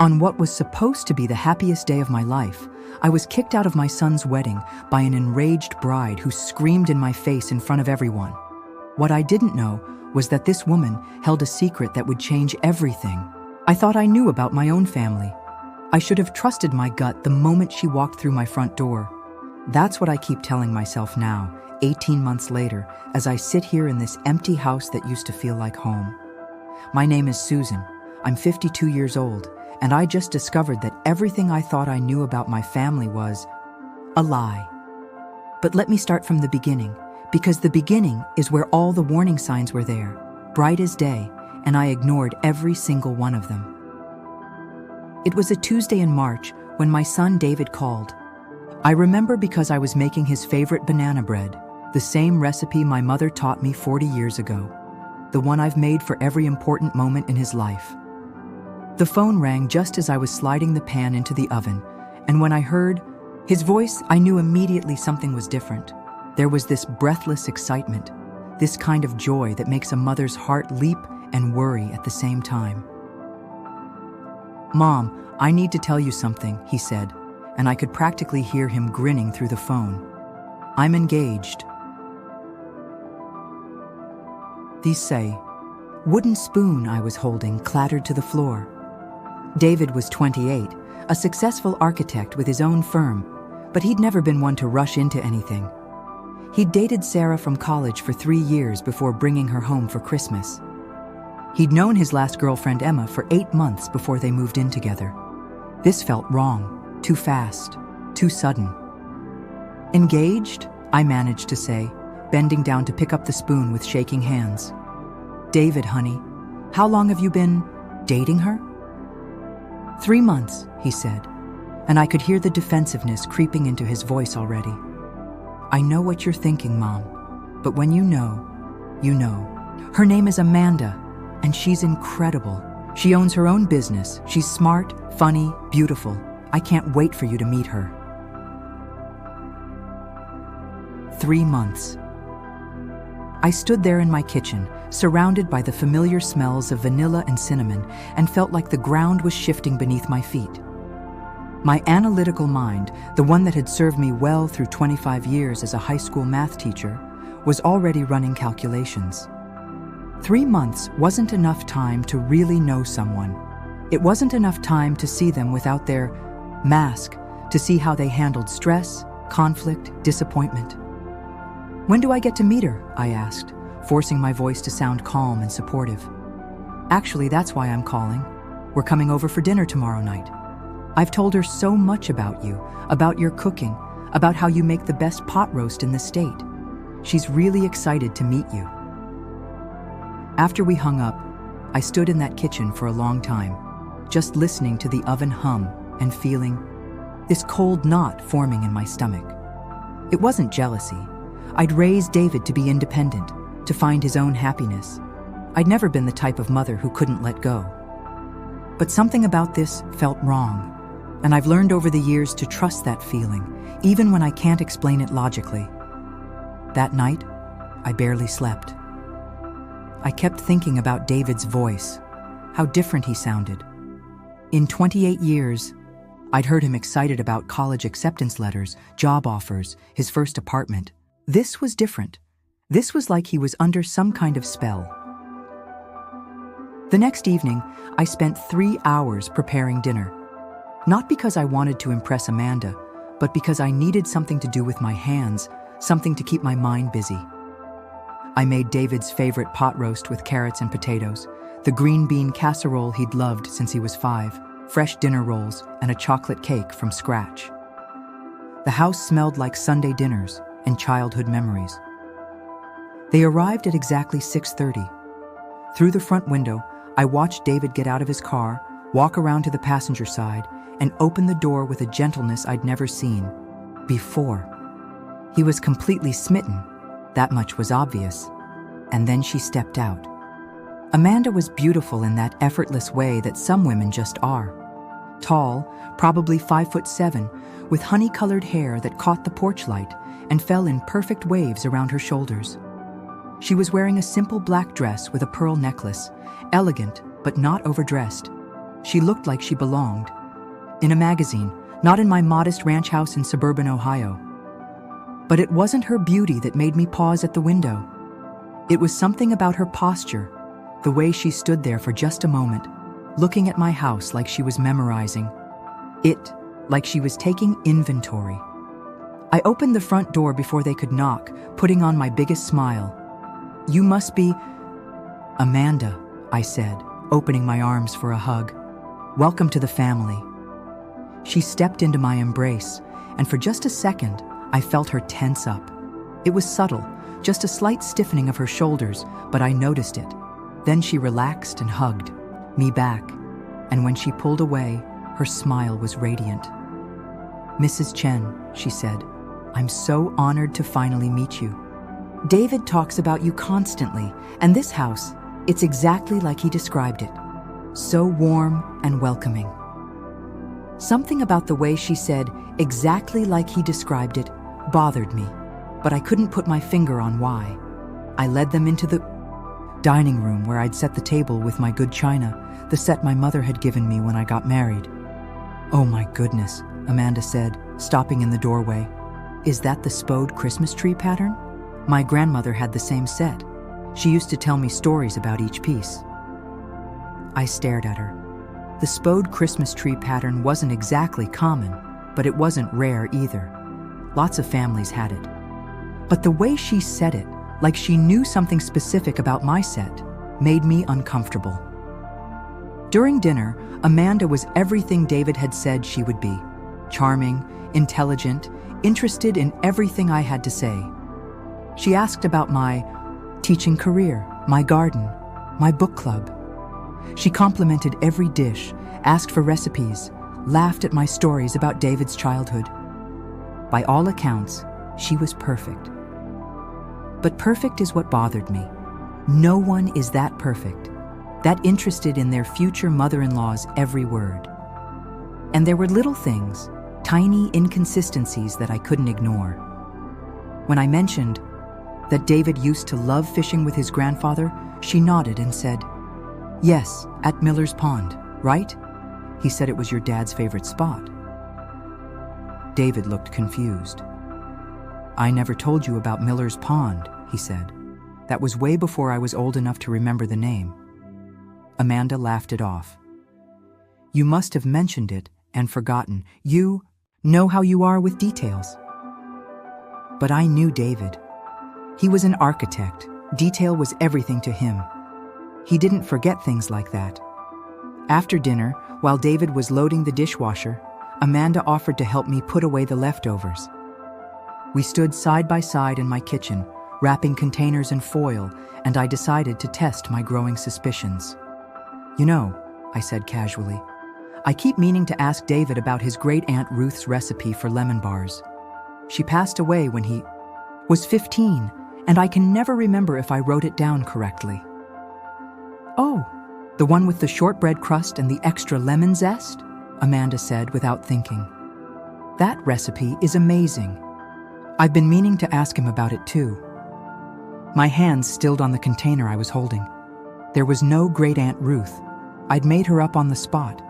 On what was supposed to be the happiest day of my life, I was kicked out of my son's wedding by an enraged bride who screamed in my face in front of everyone. What I didn't know was that this woman held a secret that would change everything. I thought I knew about my own family. I should have trusted my gut the moment she walked through my front door. That's what I keep telling myself now, 18 months later, as I sit here in this empty house that used to feel like home. My name is Susan. I'm 52 years old, and I just discovered that everything I thought I knew about my family was a lie. But let me start from the beginning, because the beginning is where all the warning signs were there, bright as day, and I ignored every single one of them. It was a Tuesday in March when my son David called. I remember because I was making his favorite banana bread, the same recipe my mother taught me 40 years ago, the one I've made for every important moment in his life. The phone rang just as I was sliding the pan into the oven, and when I heard his voice, I knew immediately something was different. There was this breathless excitement, this kind of joy that makes a mother's heart leap and worry at the same time. "Mom, I need to tell you something," he said, and I could practically hear him grinning through the phone. "I'm engaged." The wooden spoon I was holding clattered to the floor. David was 28, a successful architect with his own firm, but he'd never been one to rush into anything. He'd dated Sarah from college for 3 years before bringing her home for Christmas. He'd known his last girlfriend Emma for 8 months before they moved in together. This felt wrong, too fast, too sudden. "Engaged?" I managed to say, bending down to pick up the spoon with shaking hands. "David, honey, how long have you been dating her?" 3 months, he said, and I could hear the defensiveness creeping into his voice already. "I know what you're thinking, Mom, but when you know, you know. Her name is Amanda, and she's incredible. She owns her own business. She's smart, funny, beautiful. I can't wait for you to meet her." 3 months. I stood there in my kitchen, surrounded by the familiar smells of vanilla and cinnamon, and felt like the ground was shifting beneath my feet. My analytical mind, the one that had served me well through 25 years as a high school math teacher, was already running calculations. 3 months wasn't enough time to really know someone. It wasn't enough time to see them without their mask, to see how they handled stress, conflict, disappointment. "When do I get to meet her?" I asked, forcing my voice to sound calm and supportive. "Actually, that's why I'm calling. We're coming over for dinner tomorrow night. I've told her so much about you, about your cooking, about how you make the best pot roast in the state. She's really excited to meet you." After we hung up, I stood in that kitchen for a long time, just listening to the oven hum and feeling this cold knot forming in my stomach. It wasn't jealousy. I'd raised David to be independent, to find his own happiness. I'd never been the type of mother who couldn't let go. But something about this felt wrong, and I've learned over the years to trust that feeling, even when I can't explain it logically. That night, I barely slept. I kept thinking about David's voice, how different he sounded. In 28 years, I'd heard him excited about college acceptance letters, job offers, his first apartment. This was different. This was like he was under some kind of spell. The next evening, I spent 3 hours preparing dinner. Not because I wanted to impress Amanda, but because I needed something to do with my hands, something to keep my mind busy. I made David's favorite pot roast with carrots and potatoes, the green bean casserole he'd loved since he was 5, fresh dinner rolls, and a chocolate cake from scratch. The house smelled like Sunday dinners and childhood memories. They arrived at exactly 6:30. Through the front window, I watched David get out of his car, walk around to the passenger side, and open the door with a gentleness I'd never seen before. He was completely smitten. That much was obvious. And then she stepped out. Amanda was beautiful in that effortless way that some women just are. Tall, probably 5'7", with honey-colored hair that caught the porch light and fell in perfect waves around her shoulders. She was wearing a simple black dress with a pearl necklace, elegant but not overdressed. She looked like she belonged. In a magazine, not in my modest ranch house in suburban Ohio. But it wasn't her beauty that made me pause at the window. It was something about her posture, the way she stood there for just a moment, looking at my house like she was memorizing it, like she was taking inventory. I opened the front door before they could knock, putting on my biggest smile. "You must be..." "Amanda," I said, opening my arms for a hug. "Welcome to the family." She stepped into my embrace, and for just a second, I felt her tense up. It was subtle, just a slight stiffening of her shoulders, but I noticed it. Then she relaxed and hugged me back, and when she pulled away, her smile was radiant. "Mrs. Chen," she said, "I'm so honored to finally meet you. David talks about you constantly, and this house, it's exactly like he described it. So warm and welcoming." Something about the way she said, "exactly like he described it," bothered me, but I couldn't put my finger on why. I led them into the dining room where I'd set the table with my good china, the set my mother had given me when I got married. "Oh my goodness," Amanda said, stopping in the doorway. "Is that the Spode Christmas tree pattern? My grandmother had the same set. She used to tell me stories about each piece." I stared at her. The Spode Christmas tree pattern wasn't exactly common, but it wasn't rare either. Lots of families had it. But the way she said it, like she knew something specific about my set, made me uncomfortable. During dinner, Amanda was everything David had said she would be. Charming, intelligent, interested in everything I had to say. She asked about my teaching career, my garden, my book club. She complimented every dish, asked for recipes, laughed at my stories about David's childhood. By all accounts, she was perfect. But perfect is what bothered me. No one is that perfect, that interested in their future mother-in-law's every word. And there were little things, tiny inconsistencies that I couldn't ignore. When I mentioned that David used to love fishing with his grandfather, she nodded and said, "Yes, at Miller's Pond, right? He said it was your dad's favorite spot." David looked confused. "I never told you about Miller's Pond," he said. "That was way before I was old enough to remember the name." Amanda laughed it off. "You must have mentioned it and forgotten. You know how you are with details." But I knew David. He was an architect. Detail was everything to him. He didn't forget things like that. After dinner, while David was loading the dishwasher, Amanda offered to help me put away the leftovers. We stood side by side in my kitchen, wrapping containers in foil, and I decided to test my growing suspicions. "You know," I said casually, "I keep meaning to ask David about his great-aunt Ruth's recipe for lemon bars. She passed away when he was 15, and I can never remember if I wrote it down correctly." "Oh, the one with the shortbread crust and the extra lemon zest?" Amanda said without thinking. "That recipe is amazing. I've been meaning to ask him about it too." My hands stilled on the container I was holding. There was no great-aunt Ruth. I'd made her up on the spot.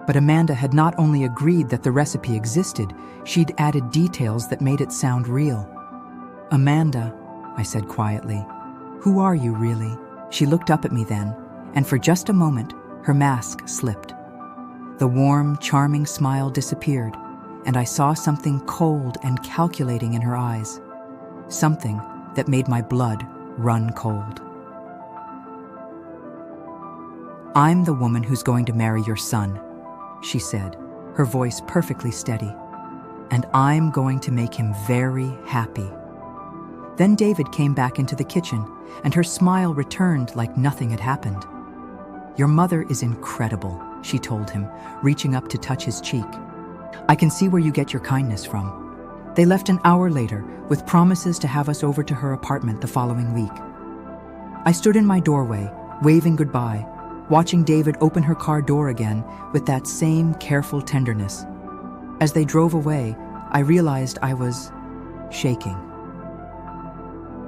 But Amanda had not only agreed that the recipe existed, she'd added details that made it sound real. "Amanda," I said quietly, "who are you really?" She looked up at me then, and for just a moment, her mask slipped. The warm, charming smile disappeared, and I saw something cold and calculating in her eyes. Something that made my blood run cold. "I'm the woman who's going to marry your son," she said, her voice perfectly steady. "And I'm going to make him very happy." Then David came back into the kitchen, and her smile returned like nothing had happened. "Your mother is incredible," she told him, reaching up to touch his cheek. "I can see where you get your kindness from." They left an hour later, with promises to have us over to her apartment the following week. I stood in my doorway, waving goodbye, watching David open her car door again with that same careful tenderness. As they drove away, I realized I was shaking.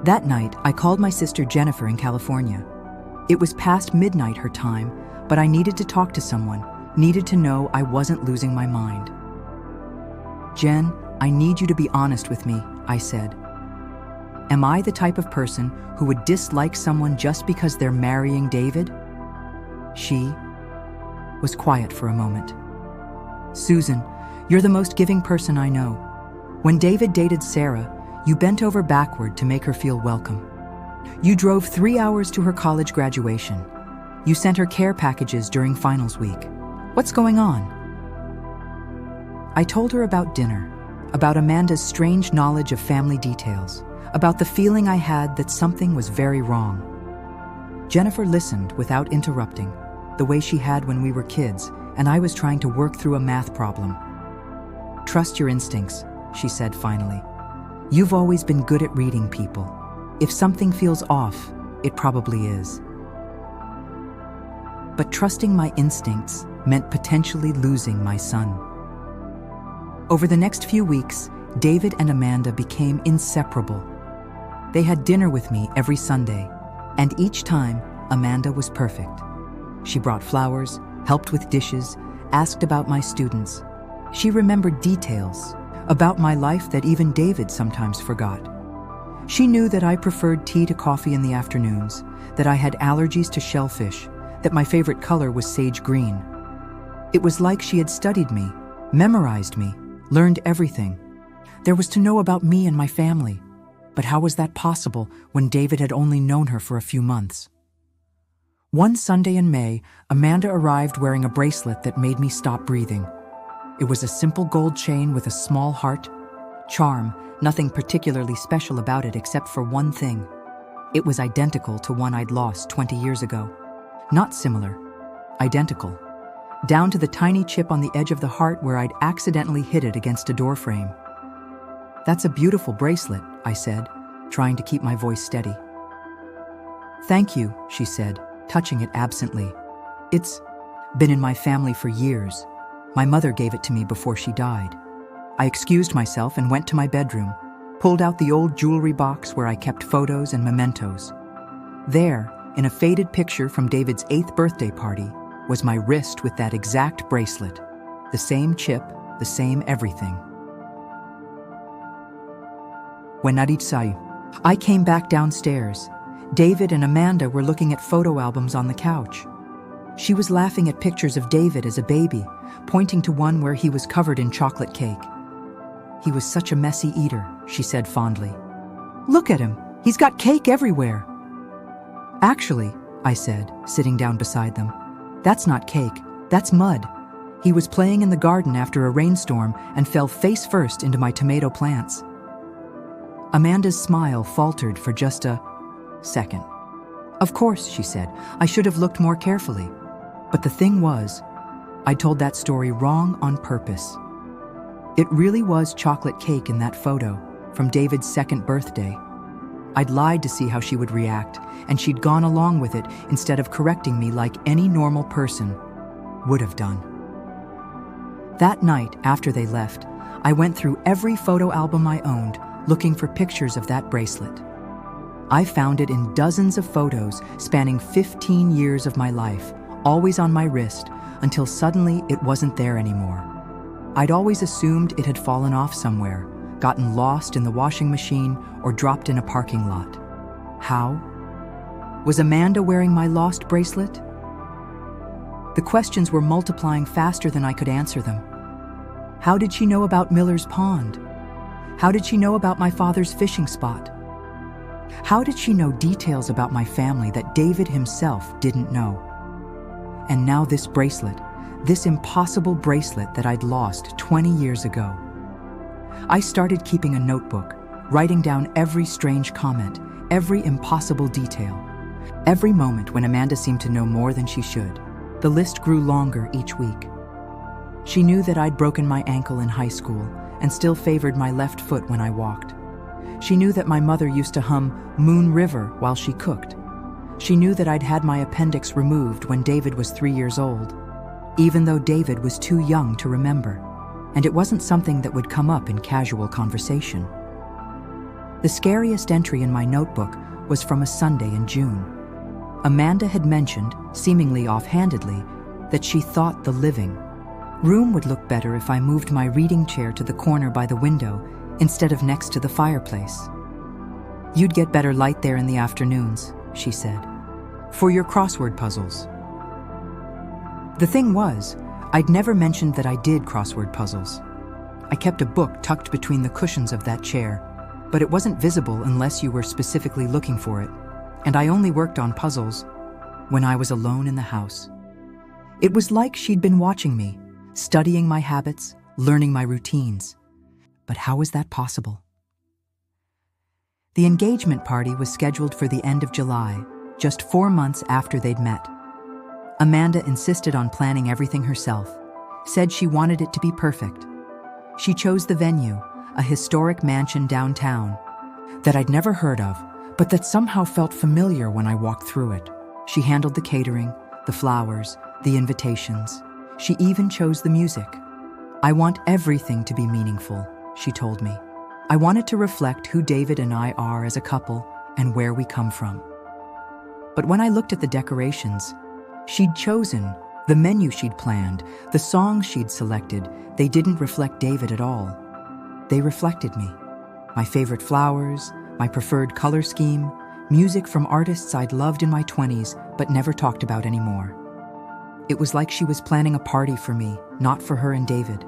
That night, I called my sister Jennifer in California. It was past midnight her time, but I needed to talk to someone, needed to know I wasn't losing my mind. "Jen, I need you to be honest with me," I said. "Am I the type of person who would dislike someone just because they're marrying David?" She was quiet for a moment. "Susan, you're the most giving person I know. When David dated Sarah, you bent over backward to make her feel welcome. You drove 3 hours to her college graduation. You sent her care packages during finals week. What's going on?" I told her about dinner, about Amanda's strange knowledge of family details, about the feeling I had that something was very wrong. Jennifer listened without interrupting, the way she had when we were kids and I was trying to work through a math problem. "Trust your instincts," she said finally. "You've always been good at reading people. If something feels off, it probably is." But trusting my instincts meant potentially losing my son. Over the next few weeks, David and Amanda became inseparable. They had dinner with me every Sunday, and each time, Amanda was perfect. She brought flowers, helped with dishes, asked about my students. She remembered details about my life that even David sometimes forgot. She knew that I preferred tea to coffee in the afternoons, that I had allergies to shellfish, that my favorite color was sage green. It was like she had studied me, memorized me, learned everything. There was to know about me and my family. But how was that possible when David had only known her for a few months? One Sunday in May, Amanda arrived wearing a bracelet that made me stop breathing. It was a simple gold chain with a small heart. Charm, nothing particularly special about it except for one thing. It was identical to one I'd lost 20 years ago. Not similar, identical. Down to the tiny chip on the edge of the heart where I'd accidentally hit it against a doorframe. "That's a beautiful bracelet," I said, trying to keep my voice steady. "Thank you," she said, touching it absently. "It's been in my family for years. My mother gave it to me before she died." I excused myself and went to my bedroom, pulled out the old jewelry box where I kept photos and mementos. There, in a faded picture from David's 8th birthday party, was my wrist with that exact bracelet. The same chip, the same everything. When Naritsayu, I came back downstairs. David and Amanda were looking at photo albums on the couch. She was laughing at pictures of David as a baby, pointing to one where he was covered in chocolate cake. "He was such a messy eater," she said fondly. "Look at him, he's got cake everywhere." "Actually," I said, sitting down beside them, "that's not cake, that's mud. He was playing in the garden after a rainstorm and fell face first into my tomato plants." Amanda's smile faltered for just a second. "Of course," she said, "I should have looked more carefully. But the thing was, I told that story wrong on purpose. It really was chocolate cake in that photo, from David's 2nd birthday. I'd lied to see how she would react, and she'd gone along with it instead of correcting me like any normal person would have done." That night, after they left, I went through every photo album I owned, looking for pictures of that bracelet. I found it in dozens of photos spanning 15 years of my life, always on my wrist, until suddenly it wasn't there anymore. I'd always assumed it had fallen off somewhere, gotten lost in the washing machine, or dropped in a parking lot. How? Was Amanda wearing my lost bracelet? The questions were multiplying faster than I could answer them. How did she know about Miller's Pond? How did she know about my father's fishing spot? How did she know details about my family that David himself didn't know? And now this bracelet, this impossible bracelet that I'd lost 20 years ago. I started keeping a notebook, writing down every strange comment, every impossible detail, every moment when Amanda seemed to know more than she should. The list grew longer each week. She knew that I'd broken my ankle in high school and still favored my left foot when I walked. She knew that my mother used to hum Moon River while she cooked. She knew that I'd had my appendix removed when David was 3 years old, even though David was too young to remember, and it wasn't something that would come up in casual conversation. The scariest entry in my notebook was from a Sunday in June. Amanda had mentioned, seemingly offhandedly, that she thought the living room would look better if I moved my reading chair to the corner by the window instead of next to the fireplace. "You'd get better light there in the afternoons," she said, "for your crossword puzzles." The thing was, I'd never mentioned that I did crossword puzzles. I kept a book tucked between the cushions of that chair, but it wasn't visible unless you were specifically looking for it, and I only worked on puzzles when I was alone in the house. It was like she'd been watching me, studying my habits, learning my routines. But how was that possible? The engagement party was scheduled for the end of July, just 4 months after they'd met. Amanda insisted on planning everything herself, said she wanted it to be perfect. She chose the venue, a historic mansion downtown that I'd never heard of, but that somehow felt familiar when I walked through it. She handled the catering, the flowers, the invitations. She even chose the music. "I want everything to be meaningful," she told me. "I want it to reflect who David and I are as a couple and where we come from." But when I looked at the decorations she'd chosen, the menu she'd planned, the songs she'd selected, they didn't reflect David at all. They reflected me. My favorite flowers, my preferred color scheme, music from artists I'd loved in my 20s but never talked about anymore. It was like she was planning a party for me, not for her and David.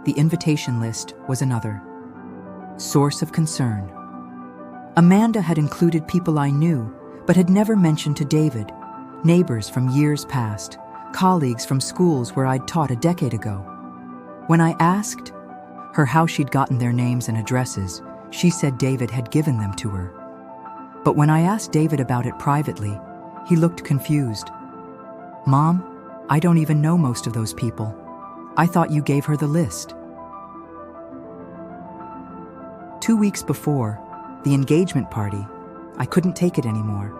The invitation list was another source of concern. Amanda had included people I knew, but had never mentioned to David, neighbors from years past, colleagues from schools where I'd taught a decade ago. When I asked her how she'd gotten their names and addresses, she said David had given them to her. But when I asked David about it privately, he looked confused. "Mom, I don't even know most of those people. I thought you gave her the list." 2 weeks before the engagement party, I couldn't take it anymore.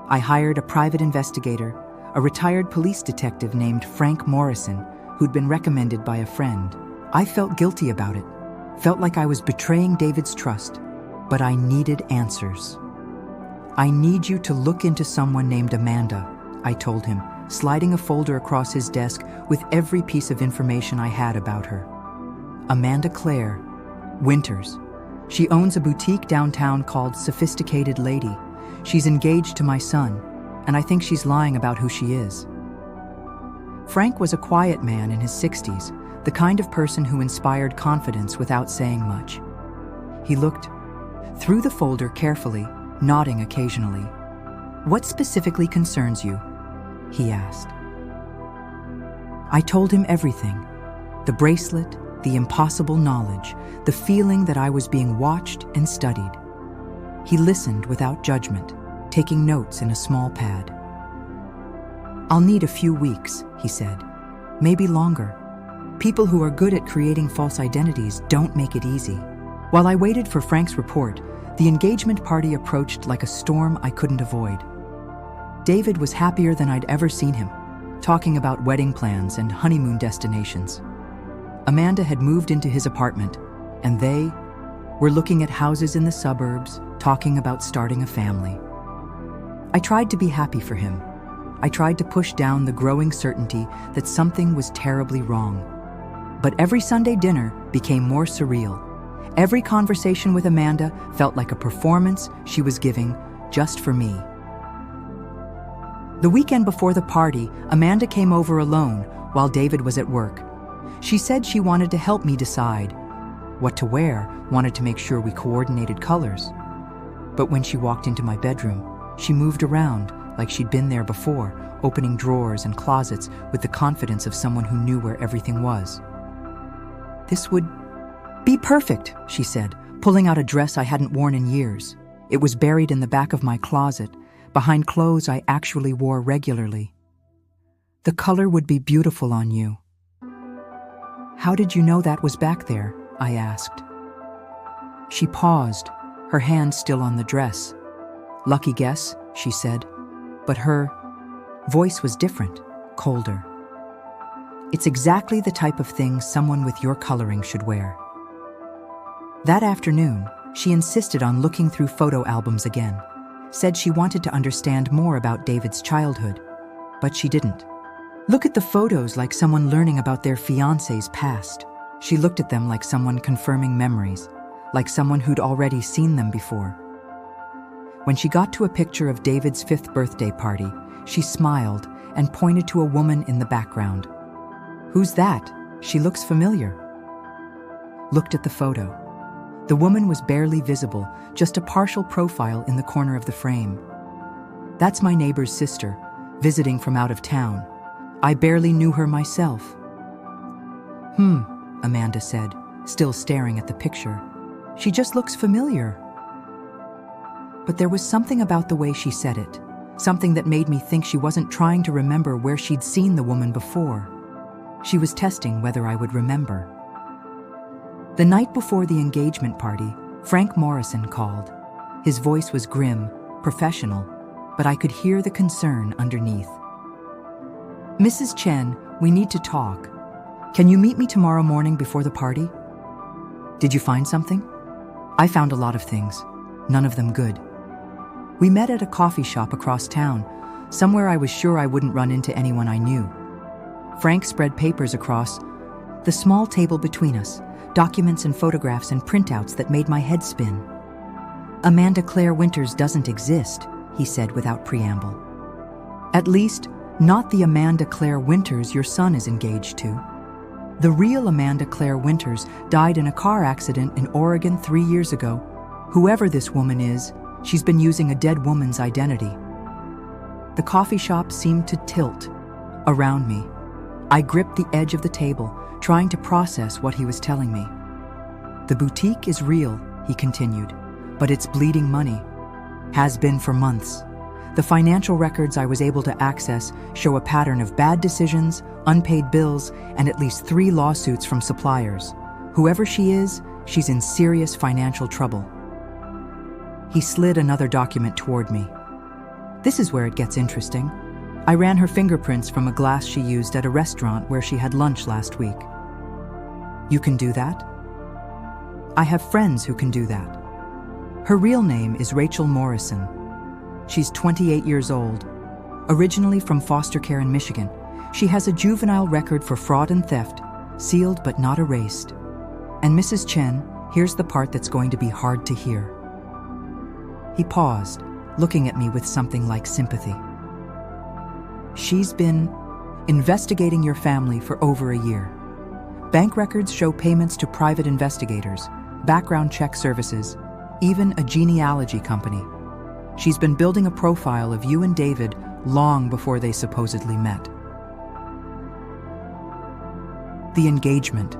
I hired a private investigator, a retired police detective named Frank Morrison, who'd been recommended by a friend. I felt guilty about it, felt like I was betraying David's trust, but I needed answers. "I need you to look into someone named Amanda," I told him, sliding a folder across his desk with every piece of information I had about her. "Amanda Claire Winters. She owns a boutique downtown called Sophisticated Lady. She's engaged to my son, and I think she's lying about who she is." Frank was a quiet man in his 60s, the kind of person who inspired confidence without saying much. He looked through the folder carefully, nodding occasionally. "What specifically concerns you?" he asked. I told him everything: the bracelet, the impossible knowledge, the feeling that I was being watched and studied. He listened without judgment, taking notes in a small pad. "I'll need a few weeks," he said. "Maybe longer. People who are good at creating false identities don't make it easy." While I waited for Frank's report, the engagement party approached like a storm I couldn't avoid. David was happier than I'd ever seen him, talking about wedding plans and honeymoon destinations. Amanda had moved into his apartment, and they were looking at houses in the suburbs, talking about starting a family. I tried to be happy for him. I tried to push down the growing certainty that something was terribly wrong. But every Sunday dinner became more surreal. Every conversation with Amanda felt like a performance she was giving just for me. The weekend before the party, Amanda came over alone while David was at work. She said she wanted to help me decide what to wear, wanted to make sure we coordinated colors. But when she walked into my bedroom, she moved around like she'd been there before, opening drawers and closets with the confidence of someone who knew where everything was. "This would be perfect," she said, pulling out a dress I hadn't worn in years. It was buried in the back of my closet, behind clothes I actually wore regularly. "The color would be beautiful on you." "How did you know that was back there?" I asked. She paused, her hand still on the dress. "Lucky guess," she said, but her voice was different, colder. "It's exactly the type of thing someone with your coloring should wear." That afternoon, she insisted on looking through photo albums again, said she wanted to understand more about David's childhood, but she didn't. Look at the photos like someone learning about their fiancé's past. She looked at them like someone confirming memories, like someone who'd already seen them before. When she got to a picture of David's 5th birthday party, she smiled and pointed to a woman in the background. "Who's that? She looks familiar." Looked at the photo. The woman was barely visible, just a partial profile in the corner of the frame. "That's my neighbor's sister, visiting from out of town. I barely knew her myself." Amanda said, still staring at the picture. "She just looks familiar." But there was something about the way she said it, something that made me think she wasn't trying to remember where she'd seen the woman before. She was testing whether I would remember. The night before the engagement party, Frank Morrison called. His voice was grim, professional, but I could hear the concern underneath. "Mrs. Chen, we need to talk. Can you meet me tomorrow morning before the party?" "Did you find something?" "I found a lot of things, none of them good." We met at a coffee shop across town, somewhere I was sure I wouldn't run into anyone I knew. Frank spread papers across the small table between us, documents and photographs and printouts that made my head spin. "Amanda Claire Winters doesn't exist," he said without preamble. "At least, not the Amanda Claire Winters your son is engaged to. The real Amanda Claire Winters died in a car accident in Oregon 3 years ago. Whoever this woman is, she's been using a dead woman's identity." The coffee shop seemed to tilt around me. I gripped the edge of the table, trying to process what he was telling me. "The boutique is real," he continued, "but it's bleeding money. Has been for months. The financial records I was able to access show a pattern of bad decisions, unpaid bills, and at least 3 lawsuits from suppliers. Whoever she is, she's in serious financial trouble." He slid another document toward me. "This is where it gets interesting. I ran her fingerprints from a glass she used at a restaurant where she had lunch last week." "You can do that?" "I have friends who can do that." Her real name is Rachel Morrison. She's 28 years old. Originally from foster care in Michigan, she has a juvenile record for fraud and theft, sealed but not erased. And Mrs. Chen, here's the part that's going to be hard to hear. He paused, looking at me with something like sympathy. "She's been investigating your family for over a year. Bank records show payments to private investigators, background check services, even a genealogy company. She's been building a profile of you and David long before they supposedly met." The engagement.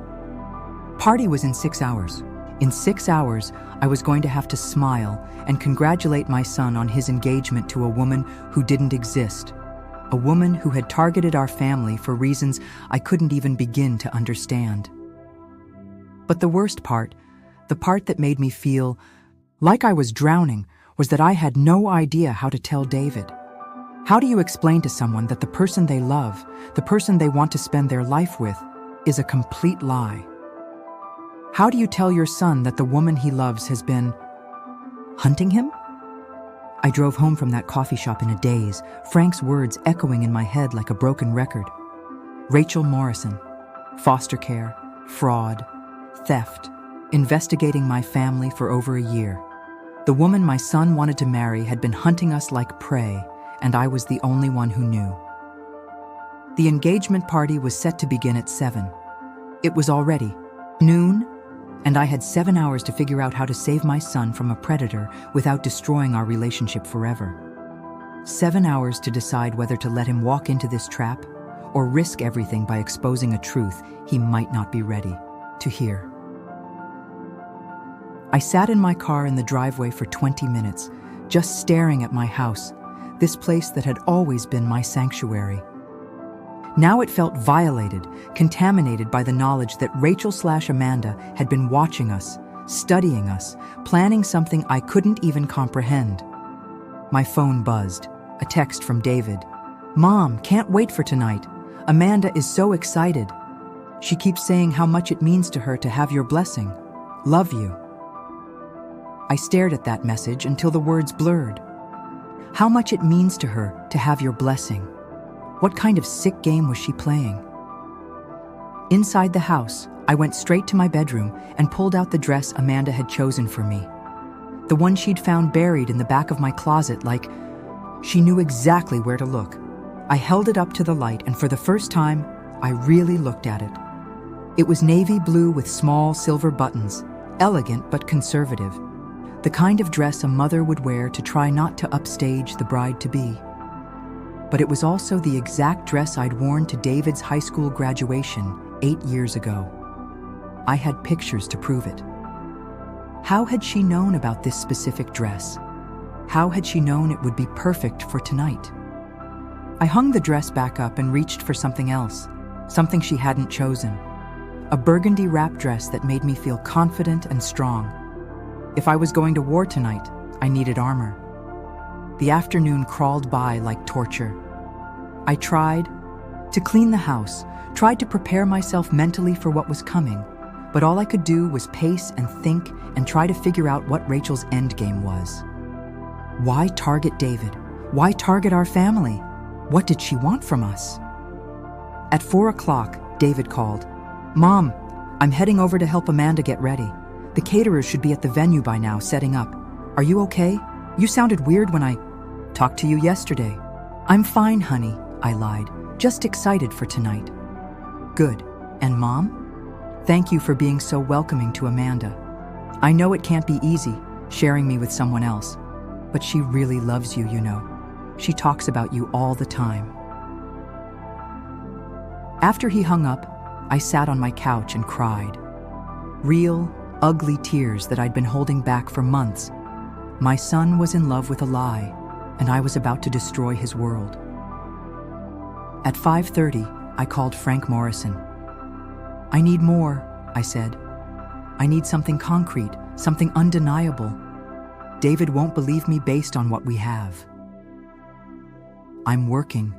Party was in 6 hours. In 6 hours, I was going to have to smile and congratulate my son on his engagement to a woman who didn't exist. A woman who had targeted our family for reasons I couldn't even begin to understand. But the worst part, the part that made me feel like I was drowning, was that I had no idea how to tell David. How do you explain to someone that the person they love, the person they want to spend their life with, is a complete lie? How do you tell your son that the woman he loves has been hunting him? I drove home from that coffee shop in a daze, Frank's words echoing in my head like a broken record. Rachel Morrison, foster care, fraud, theft, investigating my family for over a year. The woman my son wanted to marry had been hunting us like prey, and I was the only one who knew. The engagement party was set to begin at 7. It was already noon, and I had 7 hours to figure out how to save my son from a predator without destroying our relationship forever. 7 hours to decide whether to let him walk into this trap or risk everything by exposing a truth he might not be ready to hear. I sat in my car in the driveway for 20 minutes, just staring at my house, this place that had always been my sanctuary. Now it felt violated, contaminated by the knowledge that Rachel/Amanda had been watching us, studying us, planning something I couldn't even comprehend. My phone buzzed, a text from David. "Mom, can't wait for tonight. Amanda is so excited. She keeps saying how much it means to her to have your blessing. Love you." I stared at that message until the words blurred. How much it means to her to have your blessing. What kind of sick game was she playing? Inside the house, I went straight to my bedroom and pulled out the dress Amanda had chosen for me. The one she'd found buried in the back of my closet, like she knew exactly where to look. I held it up to the light, and for the first time, I really looked at it. It was navy blue with small silver buttons, elegant but conservative. The kind of dress a mother would wear to try not to upstage the bride-to-be. But it was also the exact dress I'd worn to David's high school graduation 8 years ago. I had pictures to prove it. How had she known about this specific dress? How had she known it would be perfect for tonight? I hung the dress back up and reached for something else, something she hadn't chosen. A burgundy wrap dress that made me feel confident and strong. If I was going to war tonight, I needed armor. The afternoon crawled by like torture. I tried to clean the house, tried to prepare myself mentally for what was coming, but all I could do was pace and think and try to figure out what Rachel's endgame was. Why target David? Why target our family? What did she want from us? At 4 o'clock, David called. "Mom, I'm heading over to help Amanda get ready. The caterers should be at the venue by now, setting up. Are you okay? You sounded weird when I talked to you yesterday." "I'm fine, honey," I lied, "just excited for tonight." "Good. And Mom? Thank you for being so welcoming to Amanda. I know it can't be easy, sharing me with someone else, but she really loves you, you know. She talks about you all the time." After he hung up, I sat on my couch and cried. Real, ugly tears that I'd been holding back for months. My son was in love with a lie, and I was about to destroy his world. At 5:30, I called Frank Morrison. "I need more," I said. "I need something concrete, something undeniable. David won't believe me based on what we have." "I'm working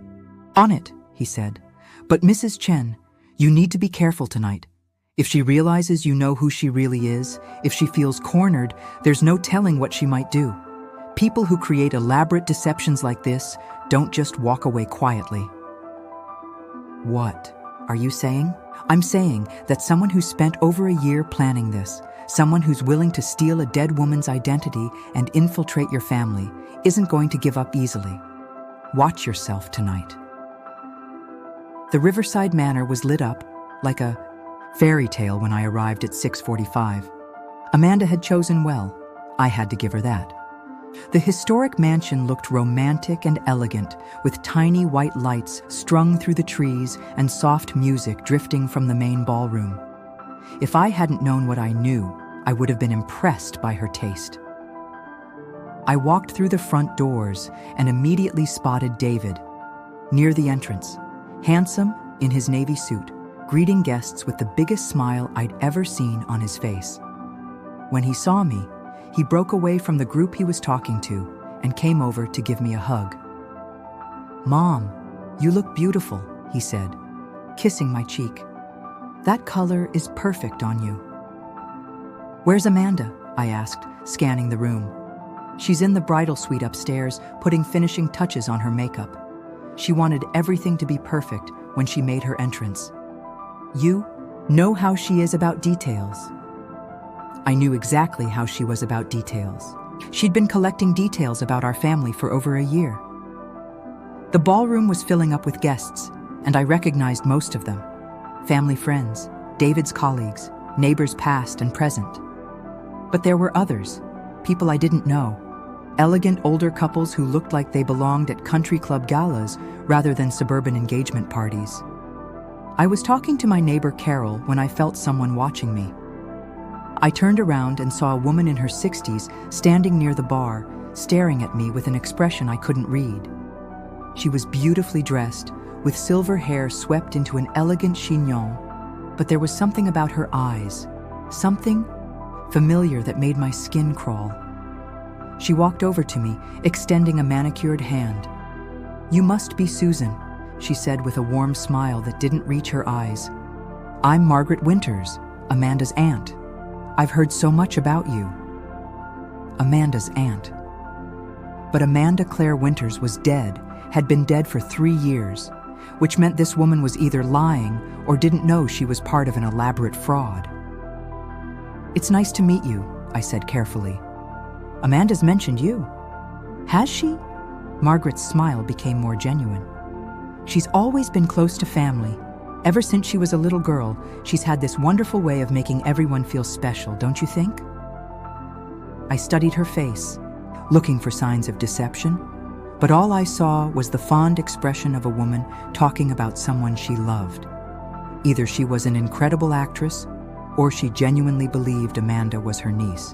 on it," he said. "But Mrs. Chen, you need to be careful tonight. If she realizes you know who she really is, if she feels cornered, there's no telling what she might do. People who create elaborate deceptions like this don't just walk away quietly." "What are you saying?" "I'm saying that someone who spent over a year planning this, someone who's willing to steal a dead woman's identity and infiltrate your family, isn't going to give up easily. Watch yourself tonight." The Riverside Manor was lit up like a fairy tale when I arrived at 6:45. Amanda had chosen well. I had to give her that. The historic mansion looked romantic and elegant, with tiny white lights strung through the trees and soft music drifting from the main ballroom. If I hadn't known what I knew, I would have been impressed by her taste. I walked through the front doors and immediately spotted David, near the entrance, handsome in his navy suit, greeting guests with the biggest smile I'd ever seen on his face. When he saw me, he broke away from the group he was talking to and came over to give me a hug. "Mom, you look beautiful," he said, kissing my cheek. "That color is perfect on you." "Where's Amanda?" I asked, scanning the room. "She's in the bridal suite upstairs, putting finishing touches on her makeup. She wanted everything to be perfect when she made her entrance. You know how she is about details." I knew exactly how she was about details. She'd been collecting details about our family for over a year. The ballroom was filling up with guests, and I recognized most of them. Family friends, David's colleagues, neighbors past and present. But there were others, people I didn't know. Elegant older couples who looked like they belonged at country club galas rather than suburban engagement parties. I was talking to my neighbor Carol when I felt someone watching me. I turned around and saw a woman in her 60s standing near the bar, staring at me with an expression I couldn't read. She was beautifully dressed, with silver hair swept into an elegant chignon, but there was something about her eyes, something familiar that made my skin crawl. She walked over to me, extending a manicured hand. "You must be Susan," she said with a warm smile that didn't reach her eyes. "I'm Margaret Winters, Amanda's aunt. I've heard so much about you." Amanda's aunt. But Amanda Claire Winters was dead, had been dead for 3 years. which meant this woman was either lying or didn't know she was part of an elaborate fraud. "It's nice to meet you," I said carefully. "Amanda's mentioned you." "Has she?" Margaret's smile became more genuine. "She's always been close to family. Ever since she was a little girl, she's had this wonderful way of making everyone feel special, don't you think?" I studied her face, looking for signs of deception, but all I saw was the fond expression of a woman talking about someone she loved. Either she was an incredible actress, or she genuinely believed Amanda was her niece.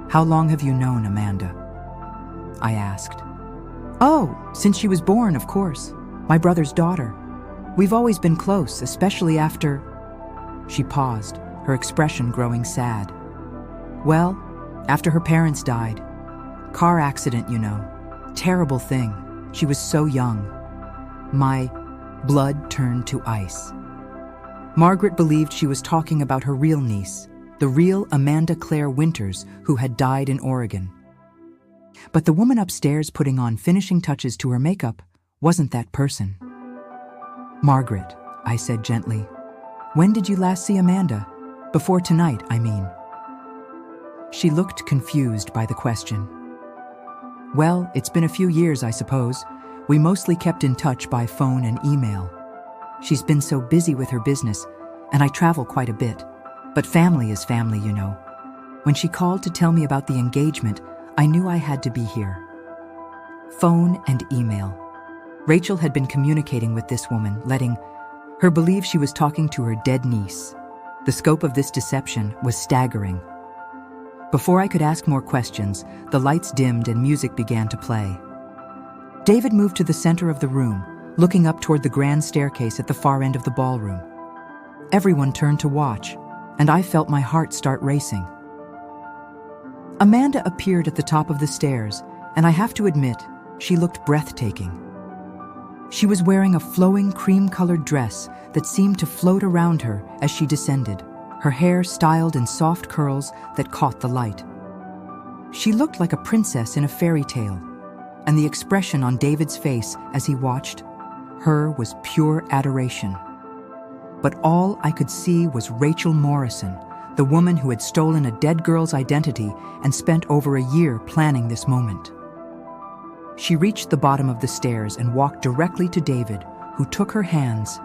"How long have you known Amanda?" I asked. "Oh, since she was born, of course. My brother's daughter. We've always been close, especially after—" She paused, her expression growing sad. "Well, after her parents died. Car accident, you know. Terrible thing. She was so young." My blood turned to ice. Margaret believed she was talking about her real niece, the real Amanda Claire Winters, who had died in Oregon. But the woman upstairs putting on finishing touches to her makeup wasn't that person. "Margaret," I said gently, "when did you last see Amanda? Before tonight, I mean." She looked confused by the question. "Well, it's been a few years, I suppose. We mostly kept in touch by phone and email. She's been so busy with her business, and I travel quite a bit. But family is family, you know. When she called to tell me about the engagement, I knew I had to be here." Phone and email. Rachel had been communicating with this woman, letting her believe she was talking to her dead niece. The scope of this deception was staggering. Before I could ask more questions, the lights dimmed and music began to play. David moved to the center of the room, looking up toward the grand staircase at the far end of the ballroom. Everyone turned to watch, and I felt my heart start racing. Amanda appeared at the top of the stairs, and I have to admit, she looked breathtaking. She was wearing a flowing cream-colored dress that seemed to float around her as she descended, her hair styled in soft curls that caught the light. She looked like a princess in a fairy tale, and the expression on David's face as he watched her was pure adoration. But all I could see was Rachel Morrison, the woman who had stolen a dead girl's identity and spent over a year planning this moment. She reached the bottom of the stairs and walked directly to David, who took her hands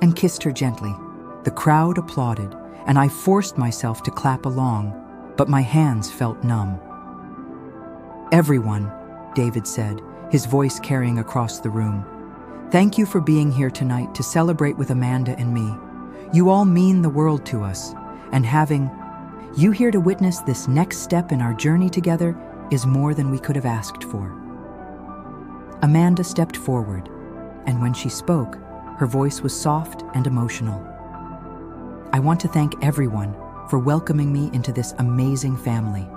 and kissed her gently. The crowd applauded, and I forced myself to clap along, but my hands felt numb. "Everyone," David said, his voice carrying across the room, "thank you for being here tonight to celebrate with Amanda and me. You all mean the world to us, and having you here to witness this next step in our journey together is more than we could have asked for." Amanda stepped forward, and when she spoke, her voice was soft and emotional. "I want to thank everyone for welcoming me into this amazing family.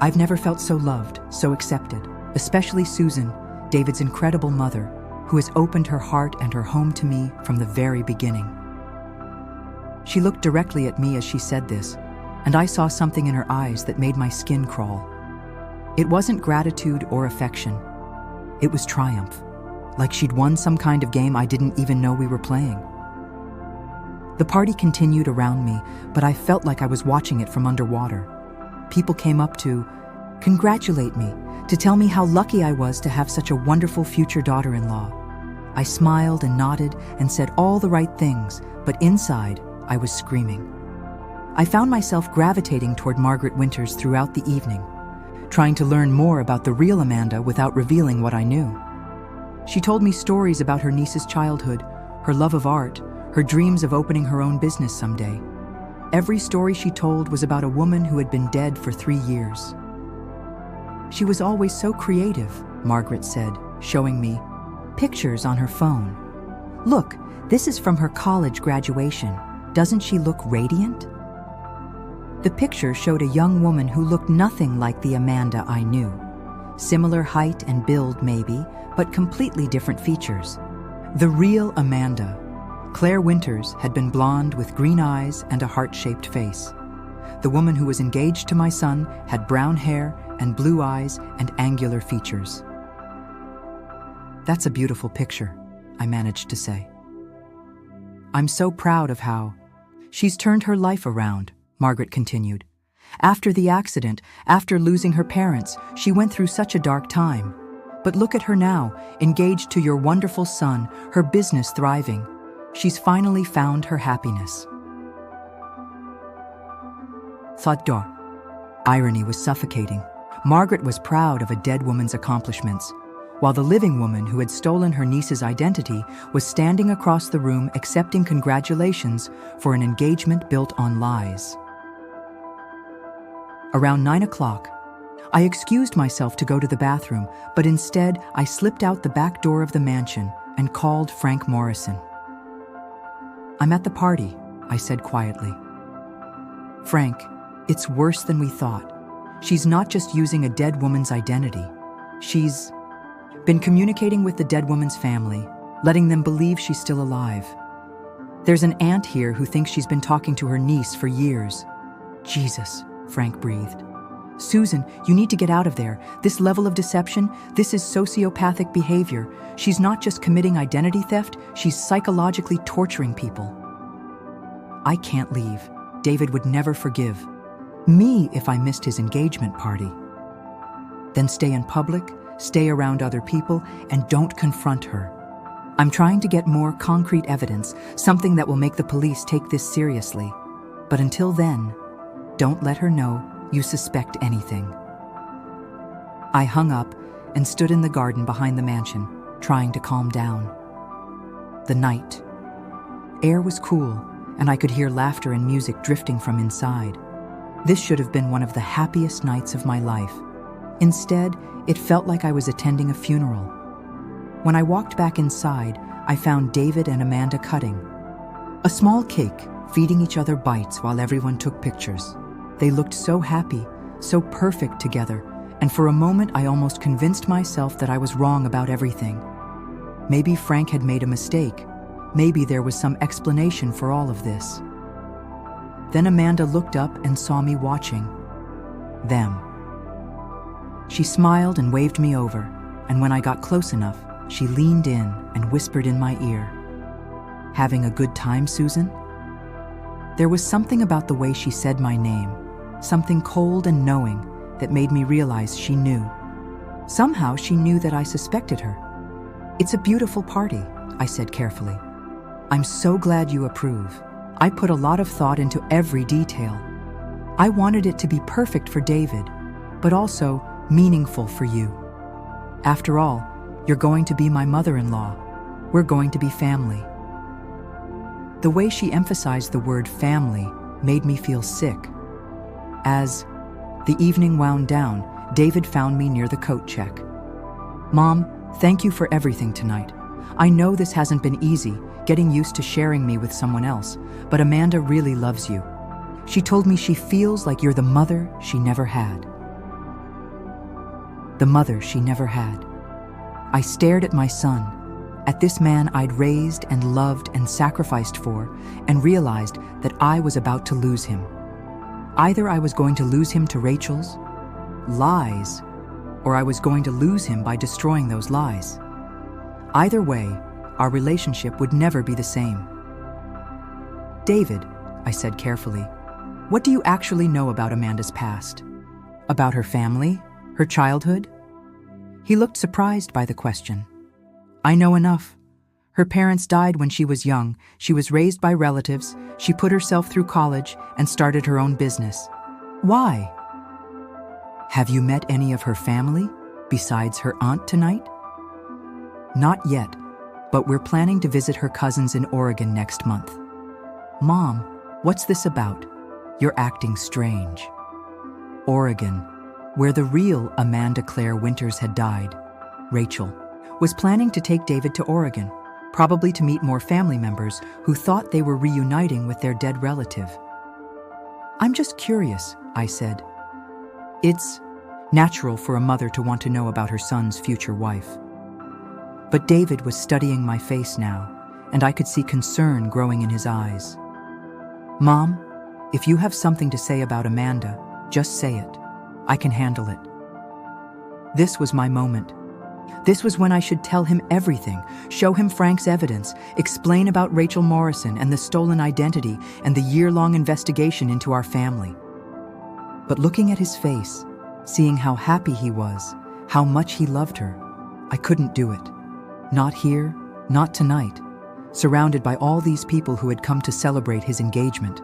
I've never felt so loved, so accepted, especially Susan, David's incredible mother, who has opened her heart and her home to me from the very beginning." She looked directly at me as she said this, and I saw something in her eyes that made my skin crawl. It wasn't gratitude or affection. It was triumph, like she'd won some kind of game I didn't even know we were playing. The party continued around me, but I felt like I was watching it from underwater. People came up to congratulate me, to tell me how lucky I was to have such a wonderful future daughter-in-law. I smiled and nodded and said all the right things, but inside, I was screaming. I found myself gravitating toward Margaret Winters throughout the evening, trying to learn more about the real Amanda without revealing what I knew. She told me stories about her niece's childhood, her love of art, her dreams of opening her own business someday. Every story she told was about a woman who had been dead for 3 years. She was always so creative, Margaret said, showing me pictures on her phone. "Look, this is from her college graduation. Doesn't she look radiant?" The picture showed a young woman who looked nothing like the Amanda I knew. Similar height and build maybe, but completely different features. The real Amanda. Claire Winters had been blonde with green eyes and a heart-shaped face. The woman who was engaged to my son had brown hair and blue eyes and angular features. "That's a beautiful picture," I managed to say. I'm so proud of how she's turned her life around, Margaret continued. After the accident, after losing her parents, she went through such a dark time. But look at her now, engaged to your wonderful son, her business thriving. She's finally found her happiness. Thought. Irony was suffocating. Margaret was proud of a dead woman's accomplishments, while the living woman who had stolen her niece's identity was standing across the room accepting congratulations for an engagement built on lies. Around 9 o'clock, I excused myself to go to the bathroom, but instead I slipped out the back door of the mansion and called Frank Morrison. I'm at the party, I said quietly. Frank, it's worse than we thought. She's not just using a dead woman's identity. She's been communicating with the dead woman's family, letting them believe she's still alive. There's an aunt here who thinks she's been talking to her niece for years. Jesus, Frank breathed. Susan, you need to get out of there. This level of deception, this is sociopathic behavior. She's not just committing identity theft, she's psychologically torturing people. I can't leave. David would never forgive me if I missed his engagement party. Then stay in public, stay around other people, and don't confront her. I'm trying to get more concrete evidence, something that will make the police take this seriously. But until then, don't let her know you suspect anything. I hung up and stood in the garden behind the mansion, trying to calm down. The night. Air was cool, and I could hear laughter and music drifting from inside. This should have been one of the happiest nights of my life. Instead, it felt like I was attending a funeral. When I walked back inside, I found David and Amanda cutting a small cake, feeding each other bites while everyone took pictures. They looked so happy, so perfect together, and for a moment I almost convinced myself that I was wrong about everything. Maybe Frank had made a mistake. Maybe there was some explanation for all of this. Then Amanda looked up and saw me watching them. She smiled and waved me over, and when I got close enough, she leaned in and whispered in my ear, "Having a good time, Susan?" There was something about the way she said my name, something cold and knowing that made me realize she knew. Somehow she knew that I suspected her. "It's a beautiful party," I said carefully. "I'm so glad you approve. I put a lot of thought into every detail. I wanted it to be perfect for David, but also meaningful for you. After all, you're going to be my mother-in-law. We're going to be family." The way she emphasized the word family made me feel sick. As the evening wound down, David found me near the coat check. "Mom, thank you for everything tonight. I know this hasn't been easy, getting used to sharing me with someone else, but Amanda really loves you. She told me she feels like you're the mother she never had." The mother she never had. I stared at my son, at this man I'd raised and loved and sacrificed for, and realized that I was about to lose him. Either I was going to lose him to Rachel's lies, or I was going to lose him by destroying those lies. Either way, our relationship would never be the same. "David," I said carefully, "what do you actually know about Amanda's past? About her family? Her childhood?" He looked surprised by the question. "I know enough. Her parents died when she was young. She was raised by relatives. She put herself through college and started her own business." "Why?" "Have you met any of her family besides her aunt tonight?" "Not yet, but we're planning to visit her cousins in Oregon next month." "Mom, what's this about? You're acting strange." Oregon, where the real Amanda Claire Winters had died, Rachel, was planning to take David to Oregon, probably to meet more family members who thought they were reuniting with their dead relative. "I'm just curious," I said. It's natural for a mother to want to know about her son's future wife. But David was studying my face now, and I could see concern growing in his eyes. "Mom, if you have something to say about Amanda, just say it. I can handle it." This was my moment. This was when I should tell him everything, show him Frank's evidence, explain about Rachel Morrison and the stolen identity and the year-long investigation into our family. But looking at his face, seeing how happy he was, how much he loved her, I couldn't do it. Not here, not tonight, surrounded by all these people who had come to celebrate his engagement.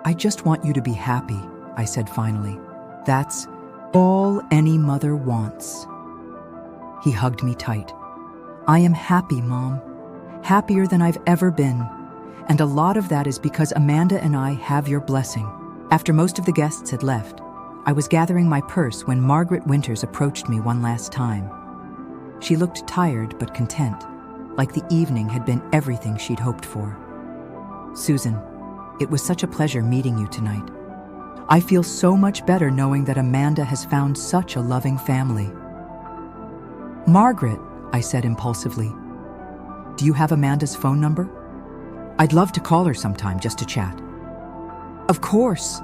"I just want you to be happy," I said finally. "That's all any mother wants." He hugged me tight. "I am happy, Mom. Happier than I've ever been. And a lot of that is because Amanda and I have your blessing." After most of the guests had left, I was gathering my purse when Margaret Winters approached me one last time. She looked tired but content, like the evening had been everything she'd hoped for. "Susan, it was such a pleasure meeting you tonight. I feel so much better knowing that Amanda has found such a loving family." "Margaret," I said impulsively, "do you have Amanda's phone number? I'd love to call her sometime just to chat." "Of course."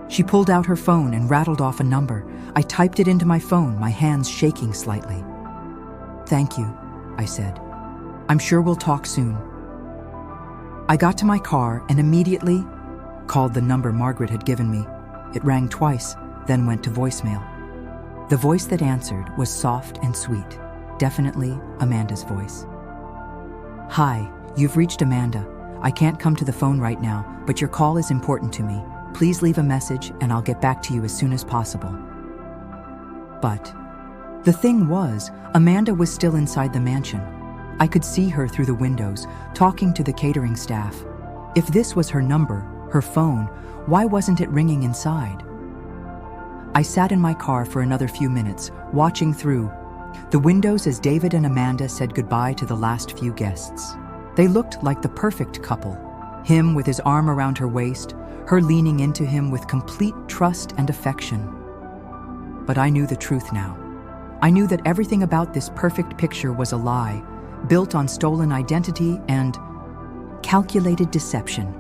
She pulled out her phone and rattled off a number. I typed it into my phone, my hands shaking slightly. "Thank you," I said. "I'm sure we'll talk soon." I got to my car and immediately called the number Margaret had given me. It rang twice, then went to voicemail. The voice that answered was soft and sweet, definitely Amanda's voice. "Hi, you've reached Amanda. I can't come to the phone right now, but your call is important to me. Please leave a message and I'll get back to you as soon as possible." But the thing was, Amanda was still inside the mansion. I could see her through the windows, talking to the catering staff. If this was her number, her phone, why wasn't it ringing inside? I sat in my car for another few minutes, watching through the windows as David and Amanda said goodbye to the last few guests. They looked like the perfect couple. Him with his arm around her waist, her leaning into him with complete trust and affection. But I knew the truth now. I knew that everything about this perfect picture was a lie, built on stolen identity and calculated deception.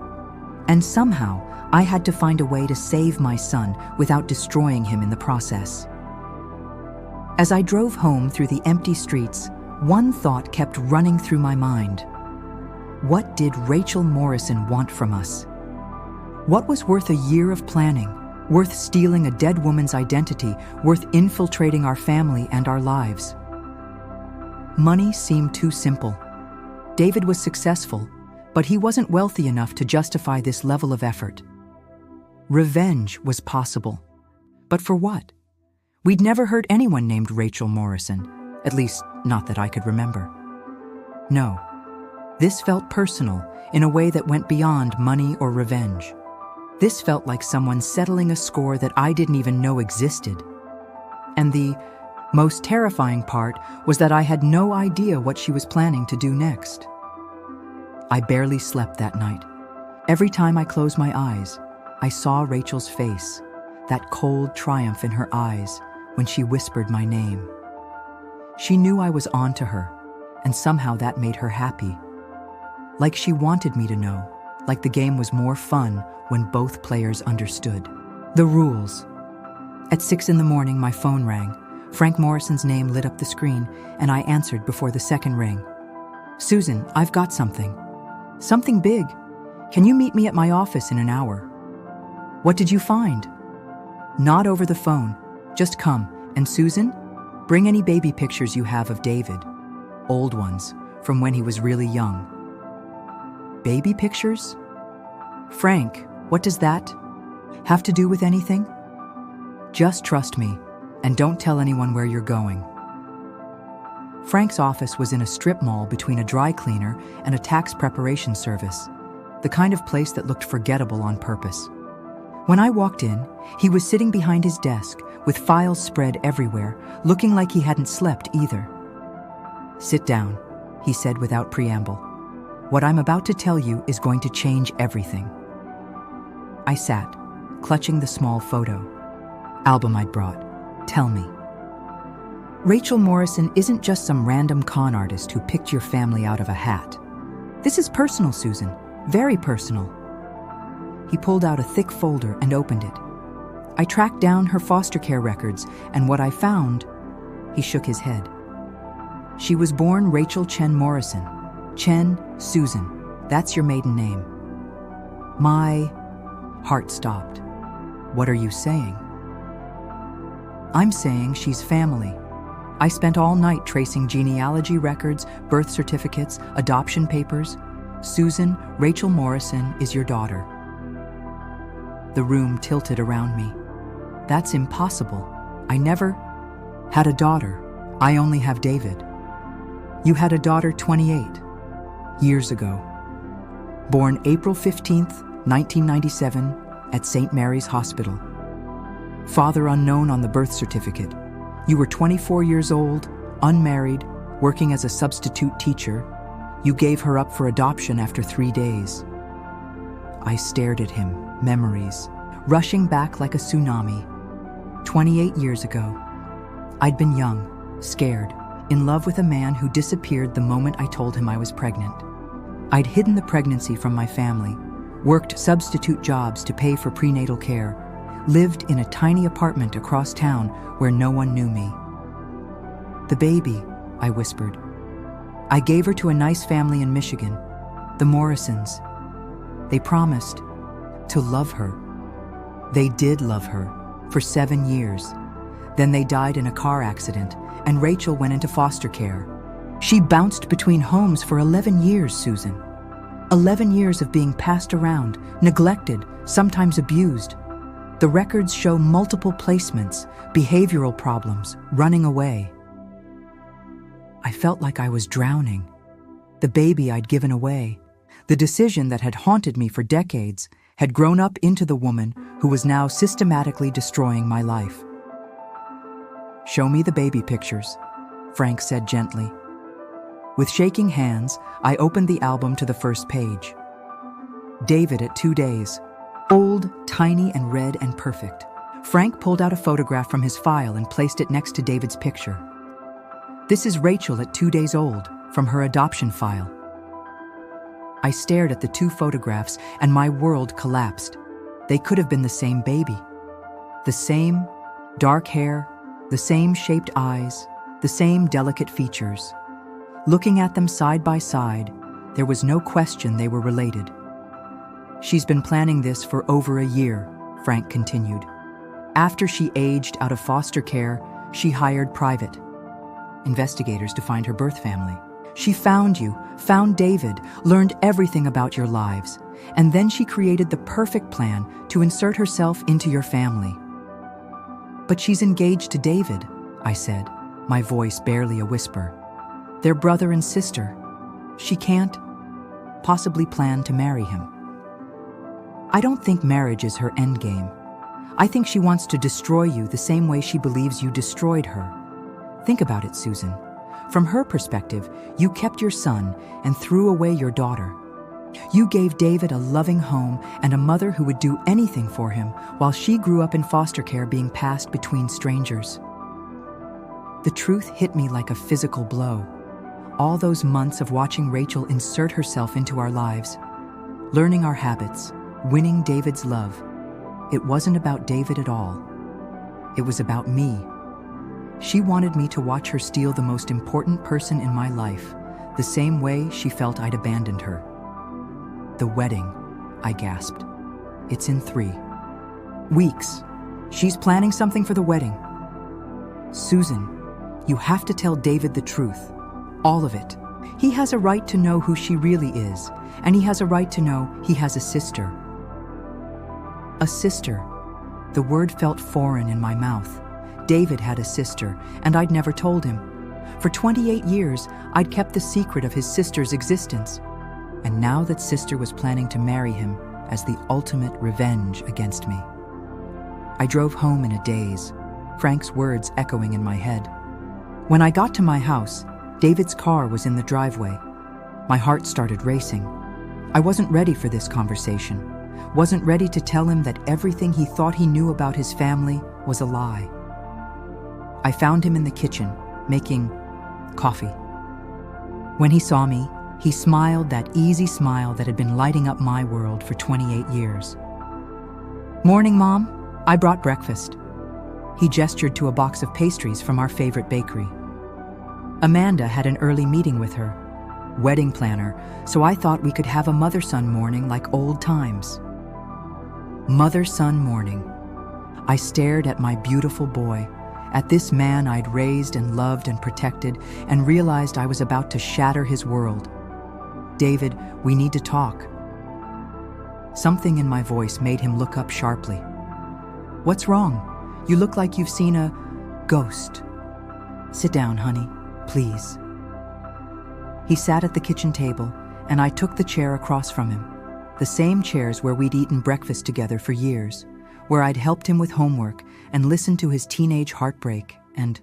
And somehow, I had to find a way to save my son without destroying him in the process. As I drove home through the empty streets, one thought kept running through my mind. What did Rachel Morrison want from us? What was worth a year of planning, worth stealing a dead woman's identity, worth infiltrating our family and our lives? Money seemed too simple. David was successful, but he wasn't wealthy enough to justify this level of effort. Revenge was possible. But for what? We'd never heard anyone named Rachel Morrison, at least not that I could remember. No, this felt personal in a way that went beyond money or revenge. This felt like someone settling a score that I didn't even know existed. And the most terrifying part was that I had no idea what she was planning to do next. I barely slept that night. Every time I closed my eyes, I saw Rachel's face, that cold triumph in her eyes when she whispered my name. She knew I was on to her, and somehow that made her happy. Like she wanted me to know, like the game was more fun when both players understood. The rules. At 6 a.m, my phone rang. Frank Morrison's name lit up the screen, and I answered before the second ring. "Susan, I've got something. Something big. Can you meet me at my office in an hour?" "What did you find?" "Not over the phone. Just come. And Susan, bring any baby pictures you have of David. Old ones, from when he was really young." "Baby pictures? Frank, what does that have to do with anything?" "Just trust me, and don't tell anyone where you're going." Frank's office was in a strip mall between a dry cleaner and a tax preparation service, the kind of place that looked forgettable on purpose. When I walked in, he was sitting behind his desk with files spread everywhere, looking like he hadn't slept either. "Sit down," he said without preamble. "What I'm about to tell you is going to change everything." I sat, clutching the small photo album I'd brought. "Tell me." "Rachel Morrison isn't just some random con artist who picked your family out of a hat. This is personal, Susan, very personal." He pulled out a thick folder and opened it. I tracked down her foster care records, and what I found He shook his head. She was born Rachel Chen Morrison. Chen Susan. That's your maiden name. My heart stopped. What are you saying? I'm saying she's family. I spent all night tracing genealogy records, birth certificates, adoption papers. Susan Rachel Morrison is your daughter. The room tilted around me. That's impossible. I never had a daughter. I only have David. You had a daughter 28 years ago. Born April 15th, 1997, at St. Mary's Hospital. Father unknown on the birth certificate. You were 24 years old, unmarried, working as a substitute teacher. You gave her up for adoption after 3 days. I stared at him, memories, rushing back like a tsunami. 28 years ago. I'd been young, scared, in love with a man who disappeared the moment I told him I was pregnant. I'd hidden the pregnancy from my family, worked substitute jobs to pay for prenatal care, lived in a tiny apartment across town where no one knew me. The baby, I whispered. I gave her to a nice family in Michigan, the Morrisons. They promised to love her. They did love her for 7 years. Then they died in a car accident, and Rachel went into foster care. She bounced between homes for 11 years, Susan. 11 years of being passed around, neglected, sometimes abused. The records show multiple placements, behavioral problems, running away. I felt like I was drowning. The baby I'd given away, the decision that had haunted me for decades, had grown up into the woman who was now systematically destroying my life. Show me the baby pictures, Frank said gently. With shaking hands, I opened the album to the first page. David at 2 days. Old, tiny, and red and perfect. Frank pulled out a photograph from his file and placed it next to David's picture. This is Rachel at 2 days old, from her adoption file. I stared at the 2 photographs and my world collapsed. They could have been the same baby. The same dark hair, the same shaped eyes, the same delicate features. Looking at them side by side, there was no question they were related. She's been planning this for over a year, Frank continued. After she aged out of foster care, she hired private investigators to find her birth family. She found you, found David, learned everything about your lives, and then she created the perfect plan to insert herself into your family. But she's engaged to David, I said, my voice barely a whisper. They're brother and sister. She can't possibly plan to marry him. I don't think marriage is her endgame. I think she wants to destroy you the same way she believes you destroyed her. Think about it, Susan. From her perspective, you kept your son and threw away your daughter. You gave David a loving home and a mother who would do anything for him while she grew up in foster care being passed between strangers. The truth hit me like a physical blow. All those months of watching Rachel insert herself into our lives, learning our habits, winning David's love. It wasn't about David at all. It was about me. She wanted me to watch her steal the most important person in my life, the same way she felt I'd abandoned her. The wedding, I gasped. It's in 3 weeks. She's planning something for the wedding. Susan, you have to tell David the truth. All of it. He has a right to know who she really is, and he has a right to know he has a sister. A sister. The word felt foreign in my mouth. David had a sister, and I'd never told him. For 28 years, I'd kept the secret of his sister's existence. And now that sister was planning to marry him as the ultimate revenge against me. I drove home in a daze, Frank's words echoing in my head. When I got to my house, David's car was in the driveway. My heart started racing. I wasn't ready for this conversation, wasn't ready to tell him that everything he thought he knew about his family was a lie. I found him in the kitchen, making coffee. When he saw me, he smiled that easy smile that had been lighting up my world for 28 years. Morning, Mom. I brought breakfast. He gestured to a box of pastries from our favorite bakery. Amanda had an early meeting with her wedding planner, so I thought we could have a mother-son morning like old times. Mother-son morning. I stared at my beautiful boy, at this man I'd raised and loved and protected, and realized I was about to shatter his world. "David, we need to talk." Something in my voice made him look up sharply. "What's wrong? You look like you've seen a ghost." "Sit down, honey, please." He sat at the kitchen table, and I took the chair across from him, the same chairs where we'd eaten breakfast together for years, where I'd helped him with homework and listened to his teenage heartbreak and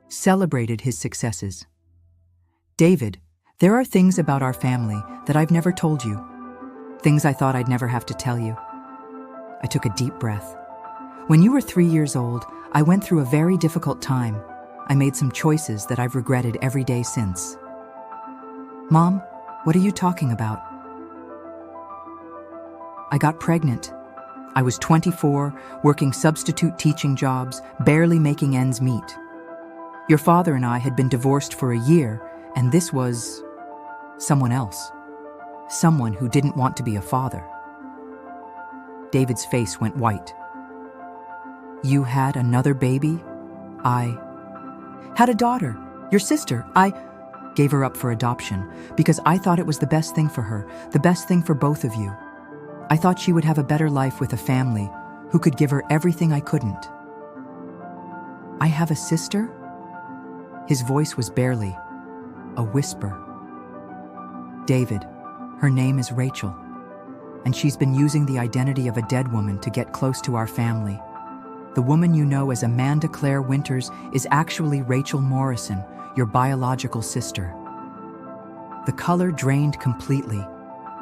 celebrated his successes. "David, there are things about our family that I've never told you, things I thought I'd never have to tell you." I took a deep breath. "When you were 3 years old, I went through a very difficult time. I made some choices that I've regretted every day since." "Mom, what are you talking about?" "I got pregnant. I was 24, working substitute teaching jobs, barely making ends meet. Your father and I had been divorced for a year, and this was someone else. Someone who didn't want to be a father." David's face went white. "You had another baby?" "I had a daughter, your sister. I gave her up for adoption because I thought it was the best thing for her, the best thing for both of you. I thought she would have a better life with a family who could give her everything I couldn't." "I have a sister?" His voice was barely a whisper. "David, her name is Rachel, and she's been using the identity of a dead woman to get close to our family. The woman you know as Amanda Claire Winters is actually Rachel Morrison, your biological sister." The color drained completely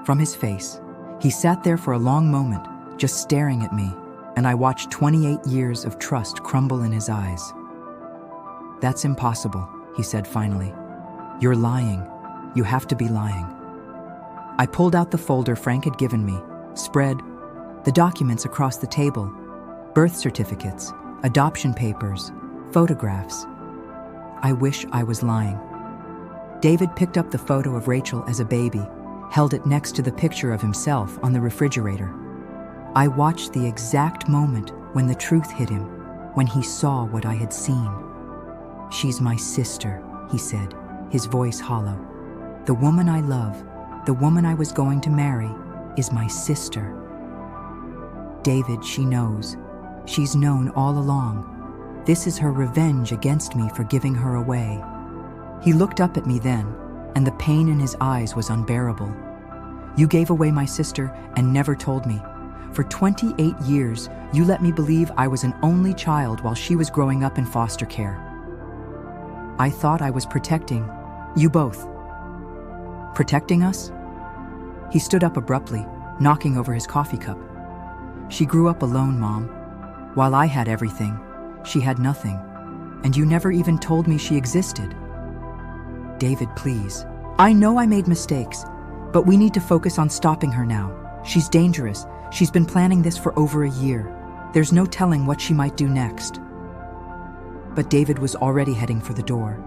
from his face. He sat there for a long moment, just staring at me, and I watched 28 years of trust crumble in his eyes. "That's impossible," he said finally. "You're lying. You have to be lying." I pulled out the folder Frank had given me, spread the documents across the table: birth certificates, adoption papers, photographs. I wish I was lying. David picked up the photo of Rachel as a baby, held it next to the picture of himself on the refrigerator. I watched the exact moment when the truth hit him, when he saw what I had seen. "She's my sister," he said, his voice hollow. "The woman I love, the woman I was going to marry, is my sister. David, she knows. She's known all along. This is her revenge against me for giving her away." He looked up at me then, and the pain in his eyes was unbearable. "You gave away my sister and never told me. For 28 years, you let me believe I was an only child while she was growing up in foster care. I thought I was protecting you both." "Protecting us?" He stood up abruptly, knocking over his coffee cup. "She grew up alone, Mom. While I had everything, she had nothing, and you never even told me she existed." "David, please. I know I made mistakes, but we need to focus on stopping her now. She's dangerous. She's been planning this for over a year. There's no telling what she might do next." But David was already heading for the door.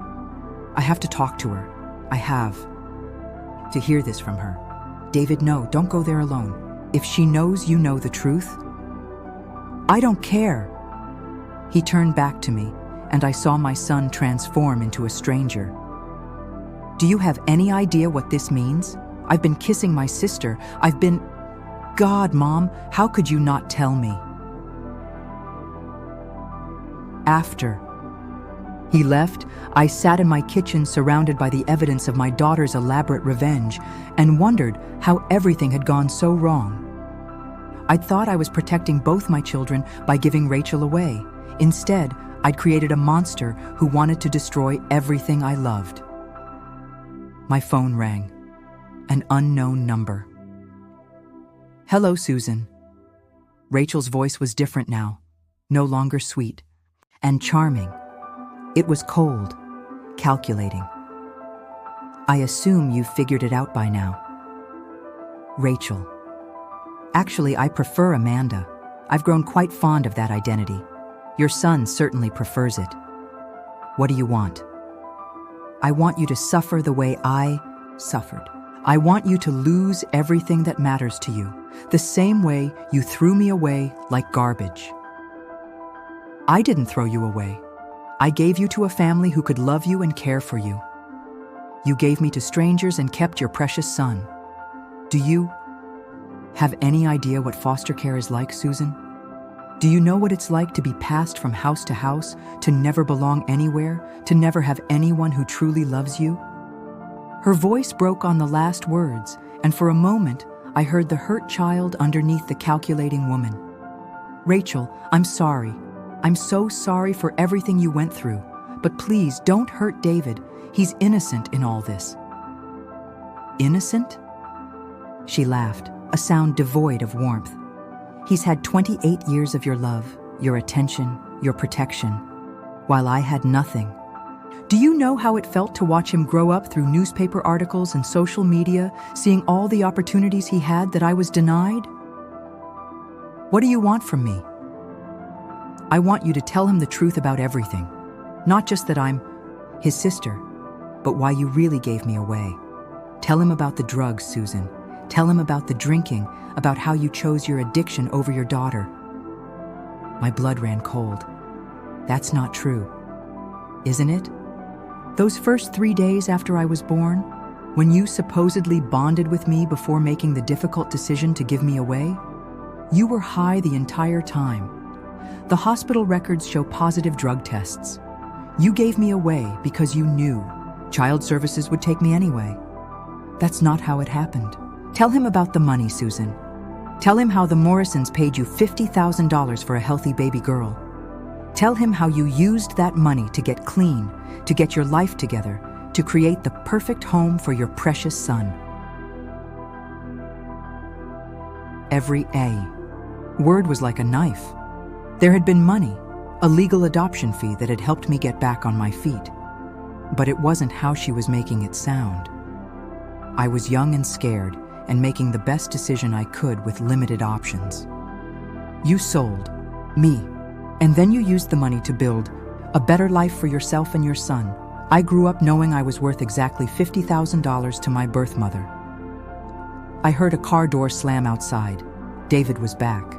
"I have to talk to her. I have to hear this from her. David, no, don't go there alone. If she knows you know the truth." "I don't care." He turned back to me, and I saw my son transform into a stranger. "Do you have any idea what this means? I've been kissing my sister. I've been... God, Mom, how could you not tell me?" After he left, I sat in my kitchen surrounded by the evidence of my daughter's elaborate revenge and wondered how everything had gone so wrong. I'd thought I was protecting both my children by giving Rachel away. Instead, I'd created a monster who wanted to destroy everything I loved. My phone rang. An unknown number. "Hello, Susan." Rachel's voice was different now, no longer sweet and charming. It was cold, calculating. "I assume you've figured it out by now." "Rachel. Actually, I prefer Amanda. I've grown quite fond of that identity. Your son certainly prefers it. What do you want? I want you to suffer the way I suffered. I want you to lose everything that matters to you, the same way you threw me away like garbage. I didn't throw you away. I gave you to a family who could love you and care for you. You gave me to strangers and kept your precious son. Do you have any idea what foster care is like, Susan? Do you know what it's like to be passed from house to house, to never belong anywhere, to never have anyone who truly loves you? Her voice broke on the last words, and for a moment, I heard the hurt child underneath the calculating woman. Rachel, I'm sorry. I'm so sorry for everything you went through, but please don't hurt David. He's innocent in all this. Innocent? She laughed, a sound devoid of warmth. He's had 28 years of your love, your attention, your protection, while I had nothing. Do you know how it felt to watch him grow up through newspaper articles and social media, seeing all the opportunities he had that I was denied? What do you want from me? I want you to tell him the truth about everything, not just that I'm his sister, but why you really gave me away. Tell him about the drugs, Susan. Tell him about the drinking, about how you chose your addiction over your daughter. My blood ran cold. That's not true, isn't it? Those first 3 days after I was born, when you supposedly bonded with me before making the difficult decision to give me away, you were high the entire time. The hospital records show positive drug tests. You gave me away because you knew child services would take me anyway. That's not how it happened. Tell him about the money, Susan. Tell him how the Morrisons paid you $50,000 for a healthy baby girl. Tell him how you used that money to get clean, to get your life together, to create the perfect home for your precious son. Every word was like a knife. There had been money, a legal adoption fee that had helped me get back on my feet. But it wasn't how she was making it sound. I was young and scared, and making the best decision I could with limited options. You sold me, and then you used the money to build a better life for yourself and your son. I grew up knowing I was worth exactly $50,000 to my birth mother. I heard a car door slam outside. David was back.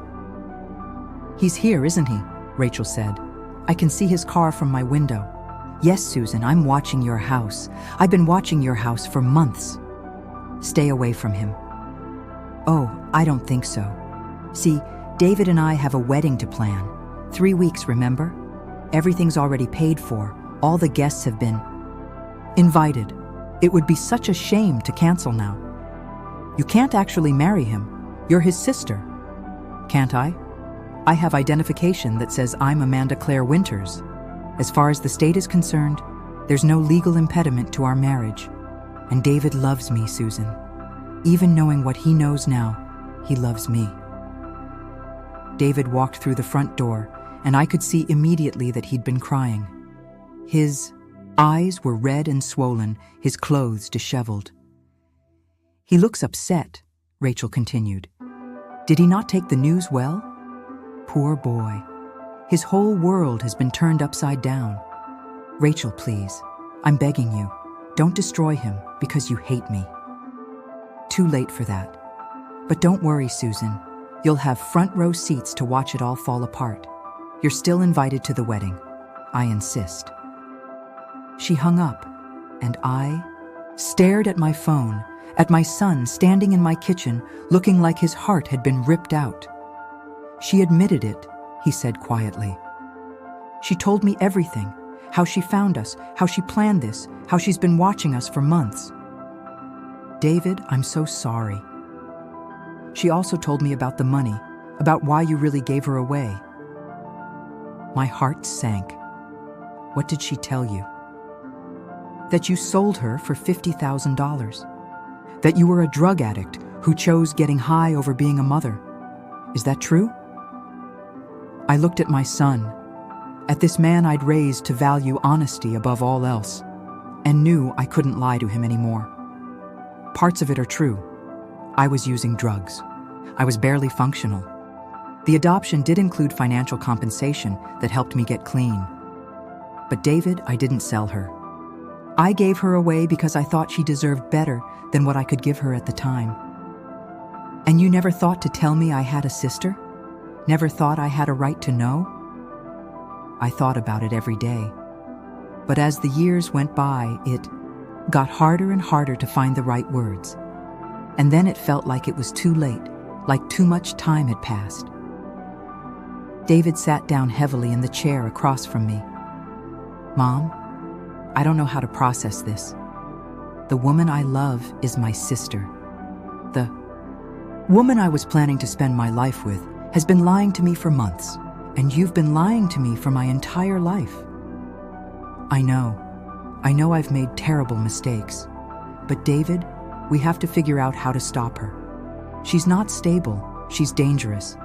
He's here, isn't he? Rachel said. I can see his car from my window. Yes, Susan, I'm watching your house. I've been watching your house for months. Stay away from him. Oh, I don't think so. See, David and I have a wedding to plan. 3 weeks, remember? Everything's already paid for. All the guests have been invited. It would be such a shame to cancel now. You can't actually marry him. You're his sister. Can't I? I have identification that says I'm Amanda Claire Winters. As far as the state is concerned, there's no legal impediment to our marriage. And David loves me, Susan. Even knowing what he knows now, he loves me. David walked through the front door, and I could see immediately that he'd been crying. His eyes were red and swollen, his clothes disheveled. He looks upset, Rachel continued. Did he not take the news well? Poor boy. His whole world has been turned upside down. Rachel, please, I'm begging you, don't destroy him because you hate me. Too late for that. But don't worry, Susan. You'll have front row seats to watch it all fall apart. You're still invited to the wedding. I insist. She hung up, and I stared at my phone, at my son standing in my kitchen, looking like his heart had been ripped out. She admitted it, he said quietly. She told me everything, how she found us, how she planned this, how she's been watching us for months. David, I'm so sorry. She also told me about the money, about why you really gave her away. My heart sank. What did she tell you? That you sold her for $50,000. That you were a drug addict who chose getting high over being a mother. Is that true? I looked at my son, at this man I'd raised to value honesty above all else, and knew I couldn't lie to him anymore. Parts of it are true. I was using drugs. I was barely functional. The adoption did include financial compensation that helped me get clean. But David, I didn't sell her. I gave her away because I thought she deserved better than what I could give her at the time. And you never thought to tell me I had a sister? Never thought I had a right to know? I thought about it every day. But as the years went by, it got harder and harder to find the right words. And then it felt like it was too late, like too much time had passed. David sat down heavily in the chair across from me. Mom, I don't know how to process this. The woman I love is my sister. The woman I was planning to spend my life with has been lying to me for months, and you've been lying to me for my entire life. I know I've made terrible mistakes, but David, we have to figure out how to stop her. She's not stable, she's dangerous.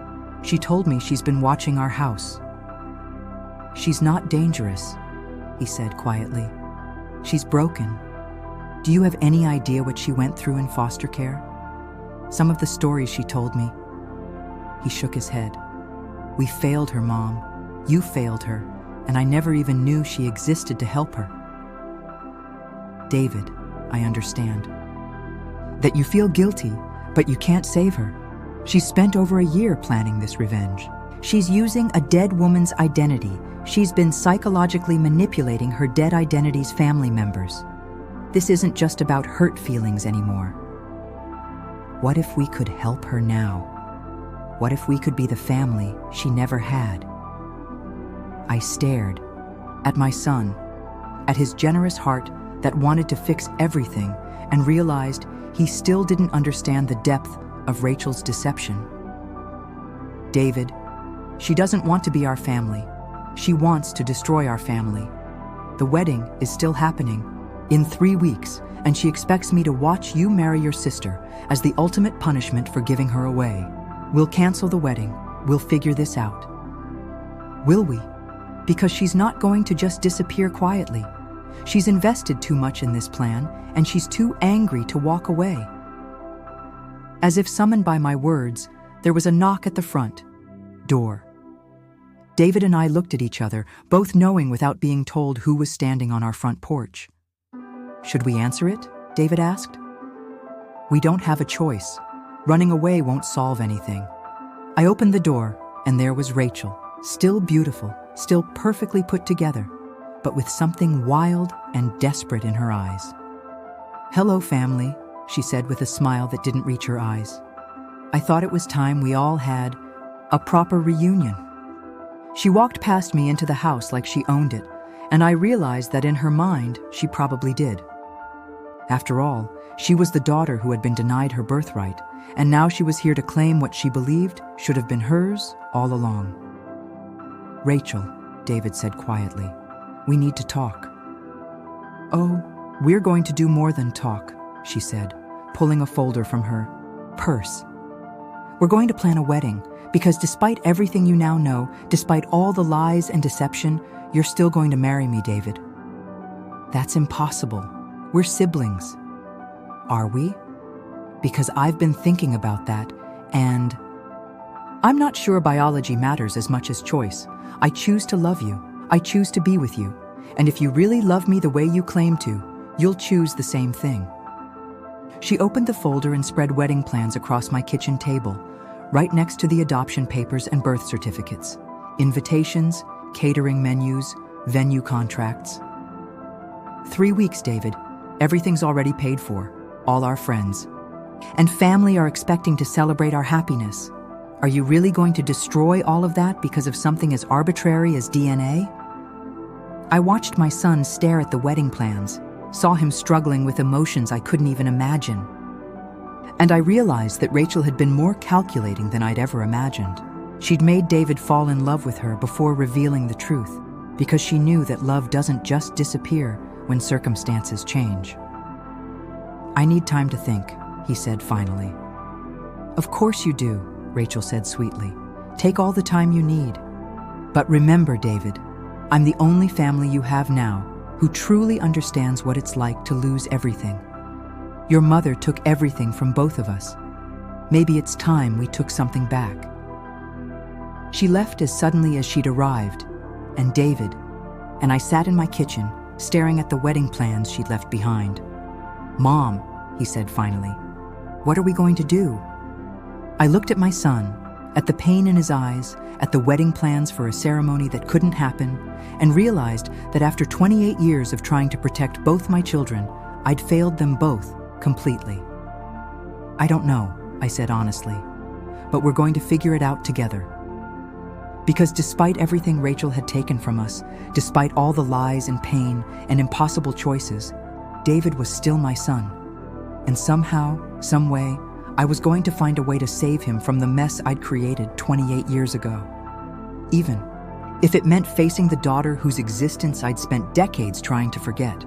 She told me she's been watching our house. She's not dangerous, he said quietly. She's broken. Do you have any idea what she went through in foster care? Some of the stories she told me. He shook his head. We failed her, Mom. You failed her, and I never even knew she existed to help her. David, I understand. That you feel guilty, but you can't save her. She's spent over a year planning this revenge. She's using a dead woman's identity. She's been psychologically manipulating her dead identity's family members. This isn't just about hurt feelings anymore. What if we could help her now? What if we could be the family she never had? I stared at my son, at his generous heart that wanted to fix everything, and realized he still didn't understand the depth of Rachel's deception. David, she doesn't want to be our family. She wants to destroy our family. The wedding is still happening in 3 weeks, and she expects me to watch you marry your sister as the ultimate punishment for giving her away. We'll cancel the wedding. We'll figure this out. Will we? Because she's not going to just disappear quietly. She's invested too much in this plan, and she's too angry to walk away. As if summoned by my words, there was a knock at the front door. David and I looked at each other, both knowing without being told who was standing on our front porch. Should we answer it? David asked. We don't have a choice. Running away won't solve anything. I opened the door, and there was Rachel, still beautiful, still perfectly put together, but with something wild and desperate in her eyes. Hello, family, she said with a smile that didn't reach her eyes. I thought it was time we all had a proper reunion. She walked past me into the house like she owned it, and I realized that in her mind, she probably did. After all, she was the daughter who had been denied her birthright, and now she was here to claim what she believed should have been hers all along. Rachel, David said quietly, we need to talk. Oh, we're going to do more than talk, she said, pulling a folder from her purse. We're going to plan a wedding, because despite everything you now know, despite all the lies and deception, you're still going to marry me, David. That's impossible. We're siblings. Are we? Because I've been thinking about that, and I'm not sure biology matters as much as choice. I choose to love you. I choose to be with you. And if you really love me the way you claim to, you'll choose the same thing. She opened the folder and spread wedding plans across my kitchen table, right next to the adoption papers and birth certificates, invitations, catering menus, venue contracts. 3 weeks, David. Everything's already paid for, all our friends. And family are expecting to celebrate our happiness. Are you really going to destroy all of that because of something as arbitrary as DNA? I watched my son stare at the wedding plans, saw him struggling with emotions I couldn't even imagine. And I realized that Rachel had been more calculating than I'd ever imagined. She'd made David fall in love with her before revealing the truth, because she knew that love doesn't just disappear when circumstances change. I need time to think, he said finally. Of course you do, Rachel said sweetly. Take all the time you need. But remember, David, I'm the only family you have now who truly understands what it's like to lose everything. Your mother took everything from both of us. Maybe it's time we took something back. She left as suddenly as she'd arrived, and David, and I sat in my kitchen, staring at the wedding plans she'd left behind. "Mom," he said finally, "what are we going to do?" I looked at my son, at the pain in his eyes, at the wedding plans for a ceremony that couldn't happen, and realized that after 28 years of trying to protect both my children, I'd failed them both completely. "I don't know," I said honestly, "but we're going to figure it out together." Because despite everything Rachel had taken from us, despite all the lies and pain and impossible choices, David was still my son. And somehow, some way, I was going to find a way to save him from the mess I'd created 28 years ago. Even if it meant facing the daughter whose existence I'd spent decades trying to forget.